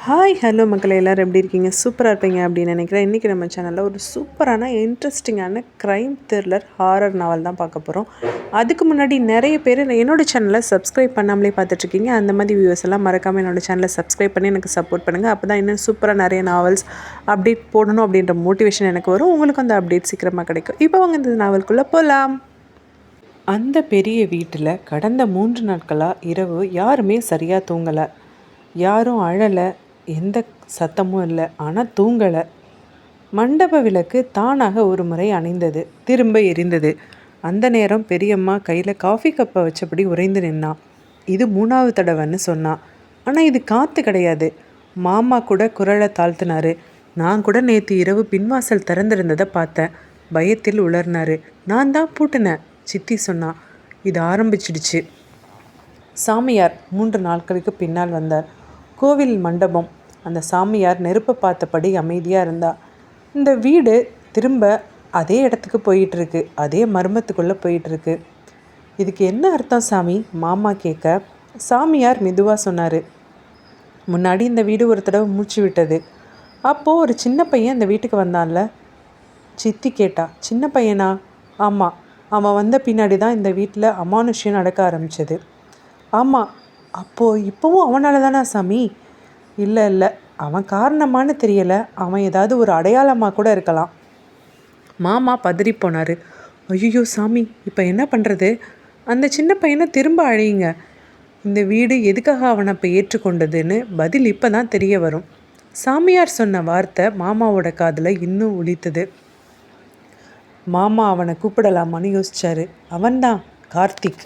Hi hello மக்களே, எல்லோரும் எப்படி இருக்கீங்க? சூப்பராக இருப்பீங்க அப்படின்னு நினைக்கிறேன். இன்றைக்கி நம்ம சேனலில் ஒரு சூப்பரான இன்ட்ரெஸ்டிங்கான க்ரைம் த்ரில்லர் ஹாரர் நாவல் தான் பார்க்க போகிறோம். அதுக்கு முன்னாடி நிறைய பேர் என்னோடய சேனலை சப்ஸ்கிரைப் பண்ணாமலே பார்த்துட்ருக்கீங்க. அந்த மாதிரி வியூஸ் எல்லாம் மறக்காமல் என்னோடய சேனலை சப்ஸ்கிரைப் பண்ணி எனக்கு சப்போர்ட் பண்ணுங்கள். அப்போ தான் இன்னும் சூப்பராக நிறைய நாவல்ஸ் அப்டேட் போடணும் அப்படின்ற மோட்டிவேஷன் எனக்கு வரும். உங்களுக்கு அந்த அப்டேட் சீக்கிரமாக கிடைக்கும். இப்போ அவங்க இந்த நாவலுக்குள்ளே போகலாம். அந்த பெரிய வீட்டில் கடந்த 3 நாட்களாக இரவு யாருமே சரியாக தூங்கலை. யாரும் அழலை, எந்த சத்தமும் இல்லை. ஆனால் தூங்கலை. மண்டப விளக்கு தானாக ஒரு முறை அணைந்தது, திரும்ப எரிந்தது. அந்த நேரம் பெரியம்மா கையில் காஃபி கப்பை வச்சபடி உறைந்து நின்னான். இது 3வது தடவைன்னு சொன்னான். ஆனால் இது காற்று கிடையாது. மாமா கூட குரலை தாழ்த்தினாரு. நான் கூட நேற்று இரவு பின்வாசல் திறந்திருந்ததை பார்த்தேன். பயத்தில் உளர்னாரு. நான் தான் பூட்டினேன், சித்தி சொன்னான். இது ஆரம்பிச்சிடுச்சு. சாமியார் 3 நாட்களுக்கு பின்னால் வந்தார். கோவில் மண்டபம். அந்த சாமியார் நெருப்பை பார்த்தபடி அமைதியாக இருந்தா. இந்த வீடு திரும்ப அதே இடத்துக்கு போயிட்டுருக்கு, அதே மர்மத்துக்குள்ளே போயிட்டுருக்கு. இதுக்கு என்ன அர்த்தம் சாமி? மாமா கேட்க, சாமியார் மெதுவாக சொன்னார். முன்னாடி இந்த வீடு ஒரு தடவை மூச்சு விட்டது. அப்போது ஒரு சின்ன பையன் இந்த வீட்டுக்கு வந்தான்ல? சித்தி கேட்டா. சின்ன பையனா? ஆமாம். அவன் வந்த பின்னாடி தான் இந்த வீட்டில் அமானுஷ்யம் நடக்க ஆரம்பிச்சது. ஆமாம். அப்போது இப்போவும் அவனால் தானா சாமி? இல்லை, அவன் காரணமானு தெரியலை. அவன் ஏதாவது ஒரு அடையாளமாக கூட இருக்கலாம். மாமா பதறி போனார். ஐயோ சாமி, இப்போ என்ன பண்ணுறது? அந்த சின்ன பையனை திரும்ப அழையுங்க. இந்த வீடு எதுக்காக அவனை இப்போ ஏற்றுக்கொண்டதுன்னு பதில் இப்போ தான் தெரிய வரும். சாமியார் சொன்ன வார்த்தை மாமாவோட காதில் இன்னும் ஒலித்தது. மாமா அவனை கூப்பிடலாமான்னு யோசிச்சாரு. அவன்தான் கார்த்திக்.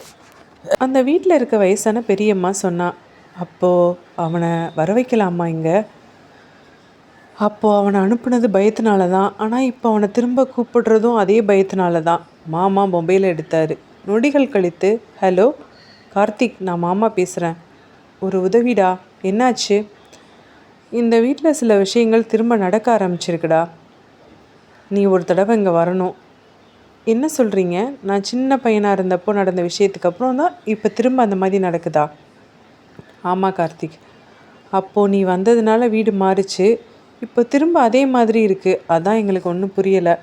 அந்த வீட்டில் இருக்க வயசான பெரியம்மா சொன்னான். அப்போது அவனை வர வைக்கலாமா இங்கே? அப்போது அவனை அனுப்புனது பயத்தினால தான். ஆனால் இப்போ அவனை திரும்ப கூப்பிடுறதும் அதே பயத்தினால தான். மாமா மொபைலை எடுத்தார். நொடிகள் கழித்து, ஹலோ கார்த்திக், நான் மாமா பேசுகிறேன். ஒரு உதவிடா. என்னாச்சு? இந்த வீட்டில் சில விஷயங்கள் திரும்ப நடக்க ஆரம்பிச்சிருக்குடா. நீ ஒரு தடவை இங்கே வரணும். என்ன சொல்கிறீங்க? நான் சின்ன பையனாக இருந்தப்போ நடந்த விஷயத்துக்கு அப்புறம் தான் இப்போ திரும்ப அந்த மாதிரி நடக்குதா? ஆமாம் கார்த்திக். அப்போது நீ வந்ததுனால வீடு மாறிச்சு. இப்போ திரும்ப அதே மாதிரி இருக்குது. அதான் எங்களுக்கு ஒன்றும் புரியலை.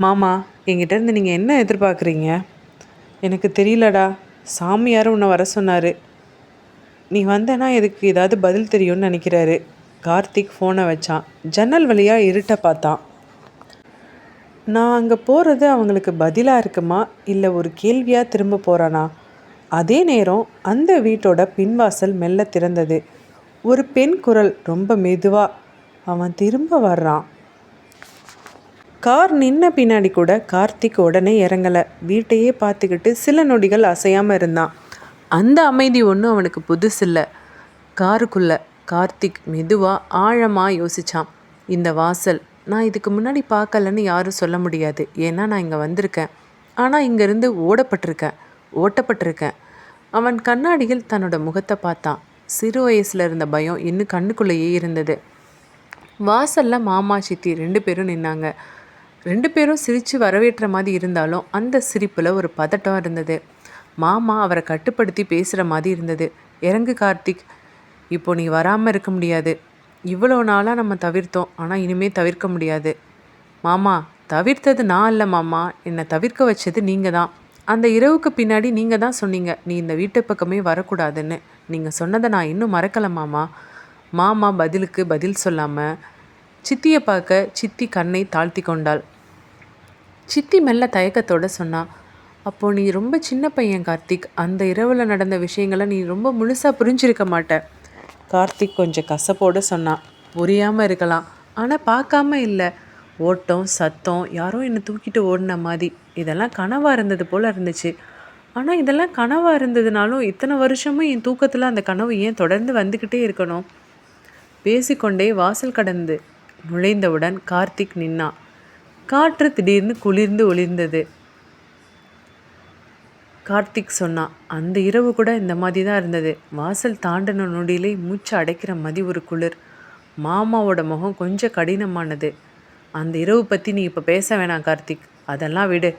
மாமா, என்கிட்டேருந்து நீங்கள் என்ன எதிர்பார்க்குறீங்க? எனக்கு தெரியலடா. சாமியார் உன்னை வர சொன்னார். நீ வந்தேன்னா எதுக்கு ஏதாவது பதில் தெரியும்னு நினைக்கிறாரு. கார்த்திக் ஃபோனை வச்சான். ஜன்னல் வழியாக இருட்டை பார்த்தான். நான் அங்கே போகிறது அவங்களுக்கு பதிலாக இருக்குமா, இல்லை ஒரு கேள்வியாக திரும்ப போகிறானா? அதே நேரம் அந்த வீட்டோட பின்வாசல் மெல்ல திறந்தது. ஒரு பெண் குரல் ரொம்ப மெதுவாக, அவன் திரும்ப வர்றான். கார் நின்ன பின்னாடி கூட கார்த்திக் உடனே இறங்கலை. வீட்டையே பார்த்துக்கிட்டு சில நொடிகள் அசையாமல் இருந்தான். அந்த அமைதி ஒன்றும் அவனுக்கு புதுசில்லை. காருக்குள்ளே கார்த்திக் மெதுவாக ஆழமாக யோசித்தான். இந்த வாசல் நான் இதுக்கு முன்னாடி பார்க்கலன்னு யாரும் சொல்ல முடியாது. ஏன்னா நான் இங்கே வந்திருக்கேன். ஆனால் இங்கேருந்து ஓட்டப்பட்டிருக்கேன். அவன் கண்ணாடியில் தன்னோட முகத்தை பார்த்தான். சிறு வயசில் இருந்த பயம் இன்னும் கண்ணுக்குள்ளேயே இருந்தது. வாசலில் மாமா சித்தி 2 பேரும் நின்னாங்க. 2 பேரும் சிரித்து வரவேற்ற மாதிரி இருந்தாலும் அந்த சிரிப்பில் ஒரு பதட்டம் இருந்தது. மாமா அவரை கட்டுப்படுத்தி பேசுகிற மாதிரி இருந்தது. இறங்கு கார்த்திக், இப்போ நீ வராமல் இருக்க முடியாது. இவ்வளோ நாளாக நம்ம தவிர்த்தோம், ஆனால் இனிமேல் தவிர்க்க முடியாது. மாமா, தவிர்த்தது நான் இல்லை மாமா, என்னை தவிர்க்க வச்சது நீங்கள் தான். அந்த இரவுக்கு பின்னாடி நீங்கள் தான் சொன்னீங்க நீ இந்த வீட்டு பக்கமே வரக்கூடாதுன்னு. நீங்கள் சொன்னதை நான் இன்னும் மறக்கலை மாமா. மாமா பதிலுக்கு பதில் சொல்லாமல் சித்தியை பார்க்க சித்தி கண்ணை தாழ்த்தி கொண்டாள். சித்தி மெல்ல தயக்கத்தோடு சொன்னான். அப்போது நீ ரொம்ப சின்ன பையன் கார்த்திக். அந்த இரவில் நடந்த விஷயங்களை நீ ரொம்ப முழுசாக புரிஞ்சிருக்க மாட்ட. கார்த்திக் கொஞ்சம் கசப்போடு சொன்னான். புரியாமல் இருக்கலாம், ஆனால் பார்க்காம இல்லை. ஓட்டம், சத்தம், யாரோ என்னை தூக்கிட்டு ஓடின மாதிரி. இதெல்லாம் கனவாக இருந்தது போல் இருந்துச்சு. ஆனால் இதெல்லாம் கனவாக இருந்ததுனாலும் இத்தனை வருஷமும் என் தூக்கத்தில் அந்த கனவு ஏன் தொடர்ந்து வந்துக்கிட்டே இருக்கணும்? பேசிக்கொண்டே வாசல் கடந்து நுழைந்தவுடன் கார்த்திக் நின்னான். காற்று திடீர்னு குளிர்ந்து ஒளிர்ந்தது. கார்த்திக் சொன்னான், அந்த இரவு கூட இந்த மாதிரி தான் இருந்தது. வாசல் தாண்டின நொடியிலே மூச்சு அடைக்கிற மாதிரி ஒரு குளிர். மாமாவோட முகம் கொஞ்சம் கடினமானது. அந்த இரவு பற்றி நீ இப்போ பேச வேணாம் கார்த்திக், அதெல்லாம் விடு.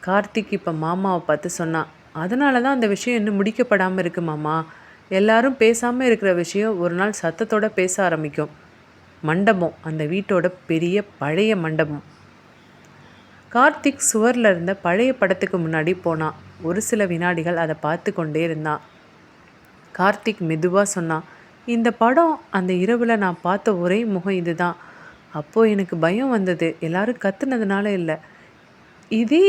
கார்த்திக் இப்போ மாமாவை பார்த்து சொன்னான். அதனால தான் அந்த விஷயம் இன்னும் முடிக்கப்படாமல் இருக்கு மாமா. எல்லாரும் பேசாமல் இருக்கிற விஷயம் ஒரு நாள் சத்தத்தோடு பேச ஆரம்பிக்கும். மண்டபம், அந்த வீட்டோட பெரிய பழைய மண்டபம். கார்த்திக் சுவரில் இருந்த பழைய படத்துக்கு முன்னாடி போனான். ஒரு சில வினாடிகள் அதை பார்த்து கொண்டே இருந்தான். கார்த்திக் மெதுவாக சொன்னான், இந்த படம் அந்த இரவில் நான் பார்த்த ஒரே முகம் இது தான். அப்போது எனக்கு பயம் வந்தது. எல்லாரும் கத்துனதுனால இல்லை, இதே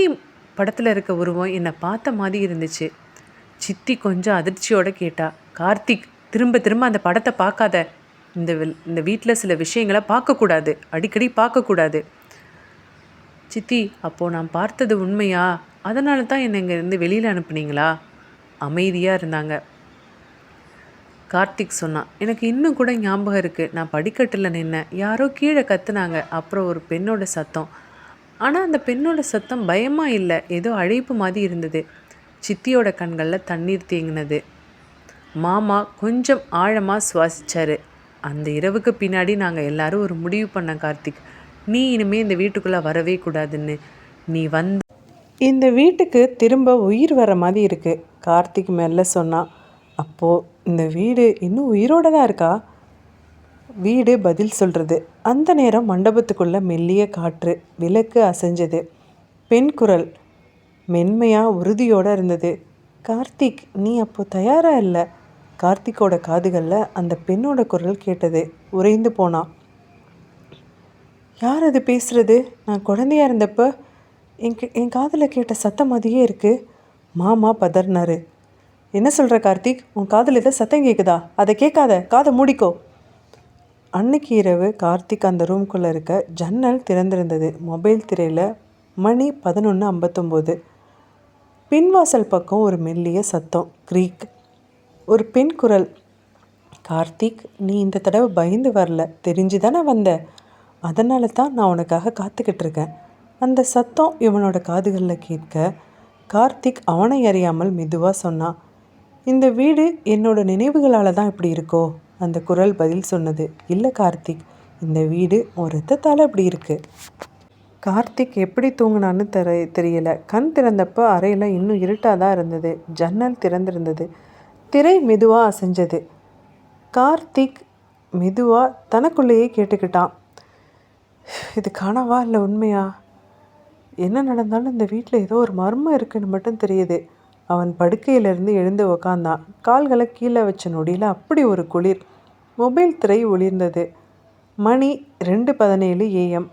படத்தில் இருக்க உருவம் என்னை பார்த்த மாதிரி இருந்துச்சு. சித்தி கொஞ்சம் அதிர்ச்சியோடு கேட்டா, கார்த்திக் திரும்ப திரும்ப அந்த படத்தை பார்க்காத. இந்த வீட்டில் சில விஷயங்களை பார்க்கக்கூடாது, அடிக்கடி பார்க்கக்கூடாது. சித்தி, அப்போது நான் பார்த்தது உண்மையா? அதனால தான் என்னை இங்கேருந்து வெளியில் அனுப்புனீங்களா? அமைதியாக இருந்தாங்க. கார்த்திக் சொன்னான், எனக்கு இன்னும் கூட ஞாபகம் இருக்குது. நான் படிக்கட்டில் நின்னேன், யாரோ கீழே கத்துனாங்க. அப்புறம் ஒரு பெண்ணோட சத்தம். ஆனால் அந்த பெண்ணோட சத்தம் பயமாக இல்லை, ஏதோ அழைப்பு மாதிரி இருந்தது. சித்தியோட கண்களில் தண்ணீர் தேங்கினது. மாமா கொஞ்சம் ஆழமாக சுவாசித்தார். அந்த இரவுக்கு பின்னாடி நாங்கள் எல்லாரும் ஒரு முடிவு பண்ண கார்த்திக், நீ இனிமேல் இந்த வீட்டுக்குள்ளே வரவே கூடாதுன்னு. நீ இந்த வீட்டுக்கு திரும்ப உயிர் வர மாதிரி இருக்குது, கார்த்திக் மெல்ல சொன்னான். அப்போது இந்த வீடு இன்னும் உயிரோடு தான் இருக்கா? வீடு பதில் சொல்கிறது. அந்த நேரம் மண்டபத்துக்குள்ளே மெல்லிய காற்று, விளக்கு அசைஞ்சது. பெண் குரல் மென்மையாக உறுதியோடு இருந்தது. கார்த்திக், நீ அப்போ தயாராக இல்லை. கார்த்திக்கோட காதுகளில் அந்த பெண்ணோட குரல் கேட்டது. உறைந்து போனான். யார் அது பேசுகிறது? நான் குழந்தையாக இருந்தப்போ என் காதில் கேட்ட சத்தம் மாதிரியே இருக்குது. மாமா பதர்னாரு. என்ன சொல்கிற கார்த்திக்? உன் காதில் ஏதோ சத்தம் கேட்குதா? அதை கேட்காத, காதை மூடிக்கோ. அன்னைக்கு இரவு கார்த்திக் அந்த ரூம்குள்ளே இருக்க ஜன்னல் திறந்திருந்தது. மொபைல் திரையில் மணி 11:59. பின்வாசல் பக்கம் ஒரு மெல்லிய சத்தம், க்ரீக். ஒரு பெண் குரல், கார்த்திக், நீ இந்த தடவை பயந்து வரல, தெரிஞ்சு தானே வந்த. அதனால தான் நான் உனக்காக காத்துக்கிட்டு இருக்கேன். அந்த சத்தம் இவனோட காதுகளில் கேட்க கார்த்திக் அவனை அறியாமல் மெதுவாக சொன்னான், இந்த வீடு என்னோட நினைவுகளால் தான் இப்படி இருக்கோ? அந்த குரல் பதில் சொன்னது, இல்லை கார்த்திக், இந்த வீடு ஒரு ரத்தத்தால் இப்படி இருக்குது. கார்த்திக் எப்படி தூங்கினான்னு தெரியல. கண் திறந்தப்போ அறையில் இன்னும் இருட்டாக தான் இருந்தது. ஜன்னல் திறந்திருந்தது. திரை மெதுவாக அசைஞ்சது. கார்த்திக் மெதுவாக தனக்குள்ளேயே கேட்டுக்கிட்டான், இது கனவா இல்லை உண்மையா? என்ன நடந்தாலும் இந்த வீட்டில் ஏதோ ஒரு மர்மம் இருக்குன்னு மட்டும் தெரியுது. அவன் படுக்கையிலிருந்து எழுந்து உக்காந்தான். கால்களை கீழே வச்ச நொடியில் அப்படி ஒரு குளிர். மொபைல் திரை ஒளிர்ந்தது. மணி 2:17 AM.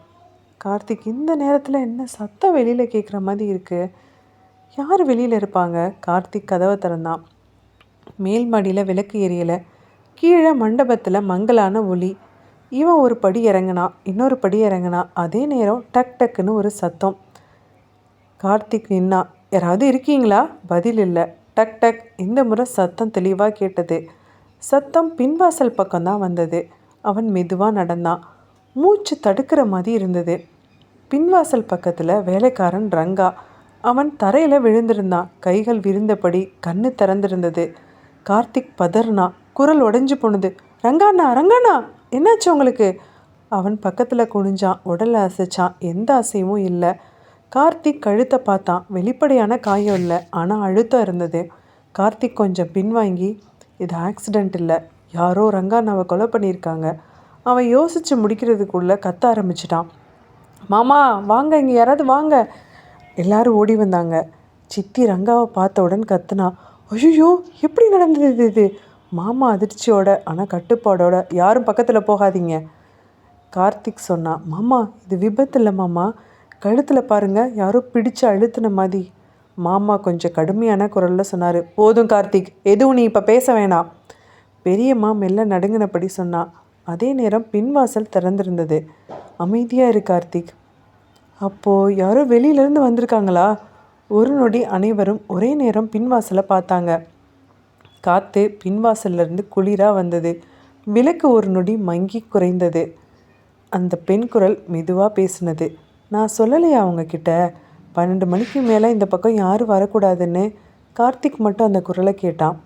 கார்த்திக், இந்த நேரத்தில் என்ன சத்தம் வெளியில் கேட்குற மாதிரி இருக்குது? யார் வெளியில் இருப்பாங்க? கார்த்திக் கதவை திறந்தான். மேல் மாடியில் விளக்கு எரியலை. கீழே மண்டபத்தில் மங்கலான ஒளி. இவன் ஒரு படி இறங்கினான், இன்னொரு படி இறங்கினான். அதே நேரம் டக் டக்குன்னு ஒரு சத்தம். கார்த்திக் நின்னான். யாராவது இருக்கீங்களா? பதில் இல்லை. டக் டக். இந்த முறை சத்தம் தெளிவாக கேட்டது. சத்தம் பின்வாசல் பக்கம்தான் வந்தது. அவன் மெதுவாக நடந்தான். மூச்சு தடுக்கிற மாதிரி இருந்தது. பின்வாசல் பக்கத்தில் வேலைக்காரன் ரங்கா. அவன் தரையில் விழுந்திருந்தான். கைகள் விரிந்தபடி, கண்ணு திறந்திருந்தது. கார்த்திக் பதறினா. குரல் உடைஞ்சு போனது. ரங்காண்ணா, ரங்காண்ணா, என்னாச்சு உங்களுக்கு? அவன் பக்கத்தில் குனிஞ்சான். உடலை அசைச்சான். எந்த அசைவும் இல்லை. கார்த்திக் கழுத்தை பார்த்தான். வெளிப்படையான காயம் இல்லை, ஆனால் அழுத்தம் இருந்தது. கார்த்திக் கொஞ்சம் பின்வாங்கி, இது ஆக்சிடெண்ட் இல்லை, யாரோ ரங்காண்ணாவை கொலை பண்ணியிருக்காங்க. அவன் யோசித்து முடிக்கிறதுக்குள்ளே கத்த ஆரம்பிச்சிட்டான். மாமா வாங்க, இங்கே யாராவது வாங்க. எல்லாரும் ஓடி வந்தாங்க. சித்தி ரங்காவை பார்த்தவுடன் கத்துனா, ஐயோ எப்படி நடந்தது இது? மாமா அதிர்ச்சியோட ஆனால் கட்டுப்பாடோட, யாரும் பக்கத்தில் போகாதீங்க. கார்த்திக் சொன்னான், மாமா இது விபத்து இல்லை மாமா, கழுத்தில் பாருங்கள், யாரோ பிடிச்சு அழுத்தின மாதிரி. மாமா கொஞ்சம் கடுமையான குரலில் சொன்னார், போதும் கார்த்திக், எதுவும் நீ இப்போ பேச வேணாம். பெரியம்மா மெல்ல நடுங்கினபடி சொன்னான். அதே நேரம் பின்வாசல் திறந்திருந்தது. அமைதியாக இரு கார்த்திக். அப்போது யாரோ வெளியிலேருந்து வந்திருக்காங்களா? ஒரு நொடி அனைவரும் ஒரே நேரம் பின்வாசலை பார்த்தாங்க. காற்று பின்வாசல்லேருந்து குளிராக வந்தது. விளக்கு ஒரு நொடி மங்கி குறைந்தது. அந்த பெண் குரல் மெதுவாக பேசினது, நான் சொல்லலையா அவங்கக்கிட்ட 12 மணிக்கு மேலே இந்த பக்கம் யாரும் வரக்கூடாதுன்னு? கார்த்திக் மட்டும் அந்த குரலை கேட்டான்.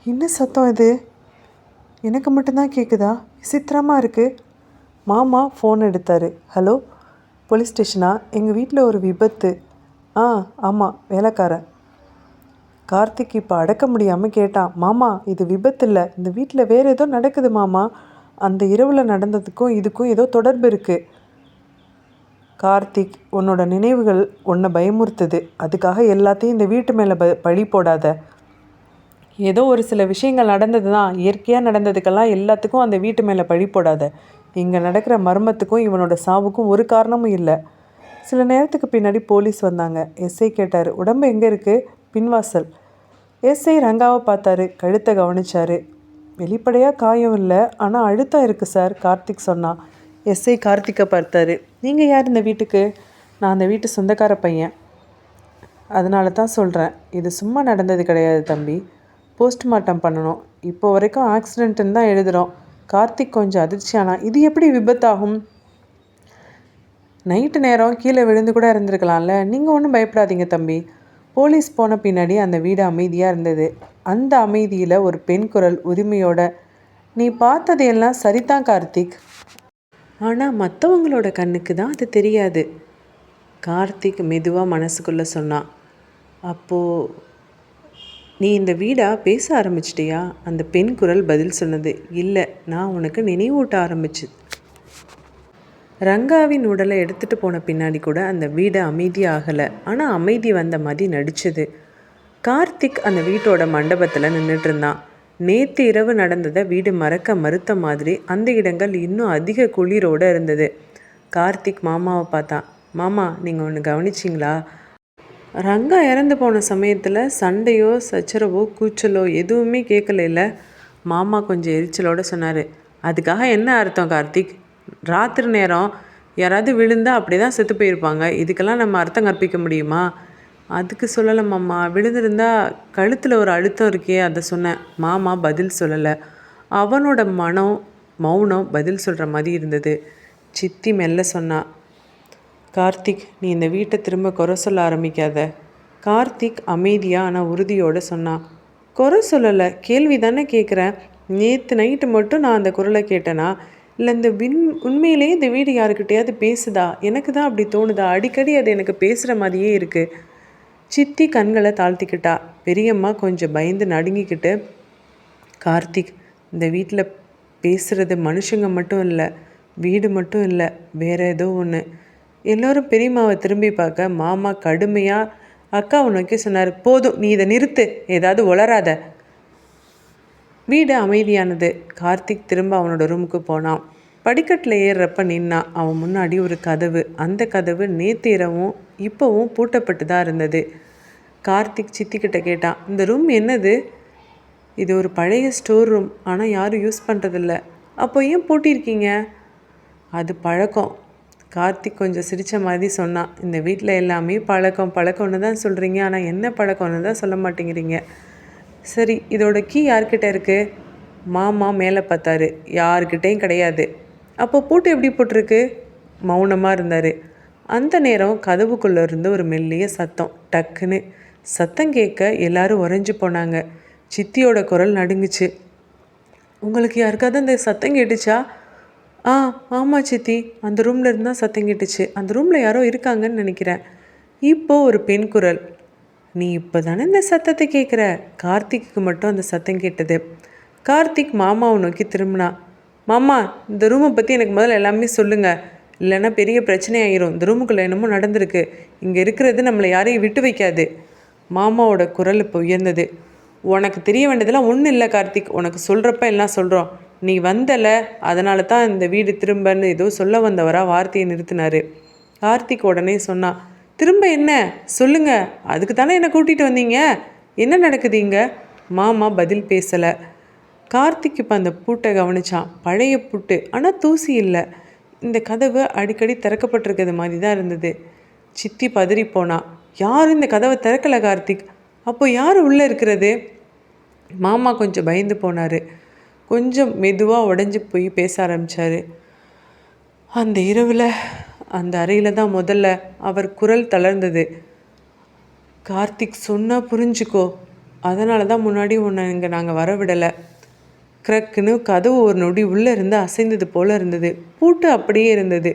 என்ன சத்தம் இது? எனக்கு மட்டும்தான் கேட்குதா? விசித்திரமாக இருக்குது. மாமா ஃபோன் எடுத்தார். ஹலோ, போலீஸ் ஸ்டேஷனா? எங்கள் வீட்டில் ஒரு விபத்து. ஆமாம், வேலைக்காரன். கார்த்திக் இப்போ அடக்க முடியாமல் கேட்டான், மாமா இது விபத்து இல்லை, இந்த வீட்டில் வேறு ஏதோ நடக்குது மாமா. அந்த இரவில் நடந்ததுக்கும் இதுக்கும் ஏதோ தொடர்பு இருக்குது. கார்த்திக், உன்னோட நினைவுகள் உன்னை பயமுறுத்துது. அதுக்காக எல்லாத்தையும் இந்த வீட்டு மேலே பழி போடாத. ஏதோ ஒரு சில விஷயங்கள் நடந்தது தான், இயற்கையாக நடந்ததுக்கெல்லாம் எல்லாத்துக்கும் அந்த வீட்டு மேலே பழி போடாத. இங்கே நடக்கிற மர்மத்துக்கும் இவனோட சாவுக்கும் ஒரு காரணமும் இல்லை. சில நேரத்துக்கு பின்னாடி போலீஸ் வந்தாங்க. எஸ்ஐ கேட்டார், உடம்பு எங்கே இருக்குது? பின்வாசல். எஸ்ஐ ரங்காவை பார்த்தாரு, கழுத்தை கவனிச்சார். வெளிப்படையாக காயம் இல்லை, ஆனால் அழுத்தம் இருக்குது சார், கார்த்திக் சொன்னான். எஸ்ஐ கார்த்திக்கை பார்த்தாரு. நீங்கள் யார் இந்த வீட்டுக்கு? நான் அந்த வீட்டு சொந்தக்கார பையன். அதனால தான் சொல்கிறேன், இது சும்மா நடந்தது கிடையாது தம்பி. போஸ்ட்மார்ட்டம் பண்ணணும். இப்போ வரைக்கும் ஆக்சிடென்ட்டுன்னு தான் எழுதுகிறோம். கார்த்திக் கொஞ்சம் அதிர்ச்சியானா, இது எப்படி விபத்தாகும்? நைட்டு நேரம் கீழே விழுந்து கூட இருந்திருக்கலாம்ல. நீங்கள் ஒன்றும் பயப்படாதீங்க தம்பி. போலீஸ் போன பின்னாடி அந்த வீடு அமைதியாக இருந்தது. அந்த அமைதியில் ஒரு பெண் குரல் உரிமையோட, நீ பார்த்தது எல்லாம் சரிதான் கார்த்திக், ஆனால் மற்றவங்களோட கண்ணுக்கு தான் அது தெரியாது. கார்த்திக் மெதுவாக மனசுக்குள்ளே சொன்னான். அப்போது நீ இந்த வீடாக பேச ஆரம்பிச்சிட்டியா? அந்த பெண் குரல் பதில் சொன்னது. இல்லை, நான் உனக்கு நினைவூட்ட ஆரம்பிச்சு. ரங்காவின் உடலை எடுத்துகிட்டு போன பின்னாடி கூட அந்த வீடு அமைதியாகலை, ஆனால் அமைதி வந்த மாதிரி நடிச்சது. கார்த்திக் அந்த வீட்டோட மண்டபத்தில் நின்றுட்டு இருந்தான். நேற்று இரவு நடந்ததை வீடு மறக்க மறுத்த மாதிரி அந்த இடங்கள் இன்னும் அதிக குளிரோடு இருந்தது. கார்த்திக் மாமாவை பார்த்தான். மாமா, நீங்கள் ஒன்று கவனிச்சிங்களா? ரங்கா இறந்து போன சமயத்தில் சண்டையோ சச்சரவோ கூச்சலோ எதுவுமே கேட்கல. மாமா கொஞ்சம் எரிச்சலோடு சொன்னார். அதுக்காக என்ன அர்த்தம் கார்த்திக்? ராத்திரி நேரம் யாராவது விழுந்தால் அப்படி தான் செத்து போயிருப்பாங்க. இதுக்கெல்லாம் நம்ம அர்த்தம் கற்பிக்க முடியுமா? அதுக்கு சொல்லலை மாமா, விழுந்திருந்தால் கழுத்தில் ஒரு அழுத்தம் இருக்கே, அதை சொன்னேன். மாமா பதில் சொல்லலை. அவனோட மௌனம் பதில் சொல்கிற மாதிரி இருந்தது. சித்தி மெல்ல சொன்னா, கார்த்திக், நீ இந்த வீட்டை திரும்ப குறை சொல்ல ஆரம்பிக்காத. கார்த்திக் அமைதியாக ஆனால் உறுதியோடு சொன்னான். குறை சொல்லலை, கேள்வி தானே கேட்குறேன். நேற்று நைட்டு மட்டும் நான் அந்த குரலை கேட்டேனா, இல்லை இந்த உண்மையிலேயே இந்த வீடு யாருக்கிட்டையாவது பேசுதா? எனக்கு தான் அப்படி தோணுதா? அடிக்கடி அது எனக்கு பேசுகிற மாதிரியே இருக்குது. சித்தி கண்களை தாழ்த்திக்கிட்டா. பெரியம்மா கொஞ்சம் பயந்து நடுங்கிக்கிட்டு, கார்த்திக், இந்த வீட்டில் பேசுகிறது மனுஷங்க மட்டும் இல்லை, வீடு மட்டும் இல்லை, வேறு ஏதோ ஒன்று. எல்லோரும் பெரியம்மாவை திரும்பி பார்க்க மாமா கடுமையாக அக்காவை நோக்கி சொன்னார். போதும், நீ இதை நிறுத்து, ஏதாவது உளராத. வீடு அமைதியானது. கார்த்திக் திரும்ப அவனோட ரூமுக்கு போனான். படிக்கட்டில் ஏறுறப்ப நின்னான். அவன் முன்னாடி ஒரு கதவு. அந்த கதவு நேற்று இரவும் இப்போவும் பூட்டப்பட்டு தான் இருந்தது. கார்த்திக் சித்திக்கிட்ட கேட்டான், இந்த ரூம் என்னது? இது ஒரு பழைய ஸ்டோர் ரூம், ஆனால் யாரும் யூஸ் பண்ணுறதில்ல. அப்போ ஏன் பூட்டியிருக்கீங்க? அது பழக்கம். கார்த்திக் கொஞ்சம் சிரித்த மாதிரி சொன்னான். இந்த வீட்டில் எல்லாமே பழக்கம்னு தான் சொல்கிறீங்க, ஆனால் என்ன பழக்கம்னு தான் சொல்ல மாட்டேங்கிறீங்க. சரி, இதோட கீ யார்கிட்ட இருக்குது? மாமா மேலே பார்த்தாரு. யார்கிட்டையும் கிடையாது. அப்போ பூட்டு எப்படி போட்டிருக்கு? மௌனமாக இருந்தார். அந்த நேரம் கதவுக்குள்ளே இருந்து ஒரு மெல்லிய சத்தம். டக்குன்னு சத்தம் கேட்க எல்லாரும் உறைஞ்சி போனாங்க. சித்தியோட குரல் நடுங்குச்சு. உங்களுக்கு யாருக்காவது அந்த சத்தம் கேட்டுச்சா? ஆமாம் சித்தி, அந்த ரூமில் இருந்தால் சத்தம் கேட்டுச்சு. அந்த ரூமில் யாரோ இருக்காங்கன்னு நினைக்கிறேன். இப்போது ஒரு பெண் குரல். நீ இப்போ தானே இந்த சத்தத்தை கேட்குற? கார்த்திக்கு மட்டும் அந்த சத்தம் கேட்டது. கார்த்திக் மாமாவை நோக்கி திரும்பினா. மாமா, இந்த ரூமை பற்றி எனக்கு முதல்ல எல்லாமே சொல்லுங்கள், இல்லைன்னா பெரிய பிரச்சனை ஆகிரும். இந்த ரூமுக்குள்ளே என்னமோ நடந்திருக்கு. இங்கே இருக்கிறது நம்மளை யாரையும் விட்டு வைக்காது. மாமாவோட குரல் இப்போ உயர்ந்தது. உனக்கு தெரிய வேண்டியதெல்லாம் ஒன்றும் இல்லை கார்த்திக், உனக்கு சொல்கிறப்ப எல்லாம் சொல்கிறோம். நீ வந்தலை, அதனால தான் இந்த வீடு திரும்பன்னு ஏதோ சொல்ல வந்தவரா வார்த்தையை நிறுத்தினார். கார்த்திக் உடனே சொன்னான், திரும்ப என்ன சொல்லுங்க, அதுக்கு தானே என்னை கூட்டிகிட்டு வந்தீங்க, என்ன நடக்குது இங்கே? மாமா பதில் பேசலை. கார்த்திக் இப்போ அந்த பூட்டை கவனிச்சான். பழைய பூட்டு, ஆனால் தூசி இல்லை. இந்த கதவு அடிக்கடி திறக்கப்பட்டிருக்கிறது மாதிரி தான் இருந்தது. சித்தி பதறி போனா. யாரும் இந்த கதவை திறக்கலை கார்த்திக். அப்போ யார் உள்ளே இருக்கிறது? மாமா கொஞ்சம் பயந்து போனார். கொஞ்சம் மெதுவாக உடஞ்சி போய் பேச ஆரம்பித்தார். அந்த இரவில் அந்த அறையில் தான் முதல்ல அவர் குரல் தளர்ந்தது. கார்த்திக், சொன்னால் புரிஞ்சுக்கோ, அதனால தான் முன்னாடி உன்னை இங்கே நாங்கள் வரவிடலை. கிரக்குன்னு கதவு ஒரு நொடி உள்ளே இருந்து அசைந்தது போல் இருந்தது. பூட்டு அப்படியே இருந்தது.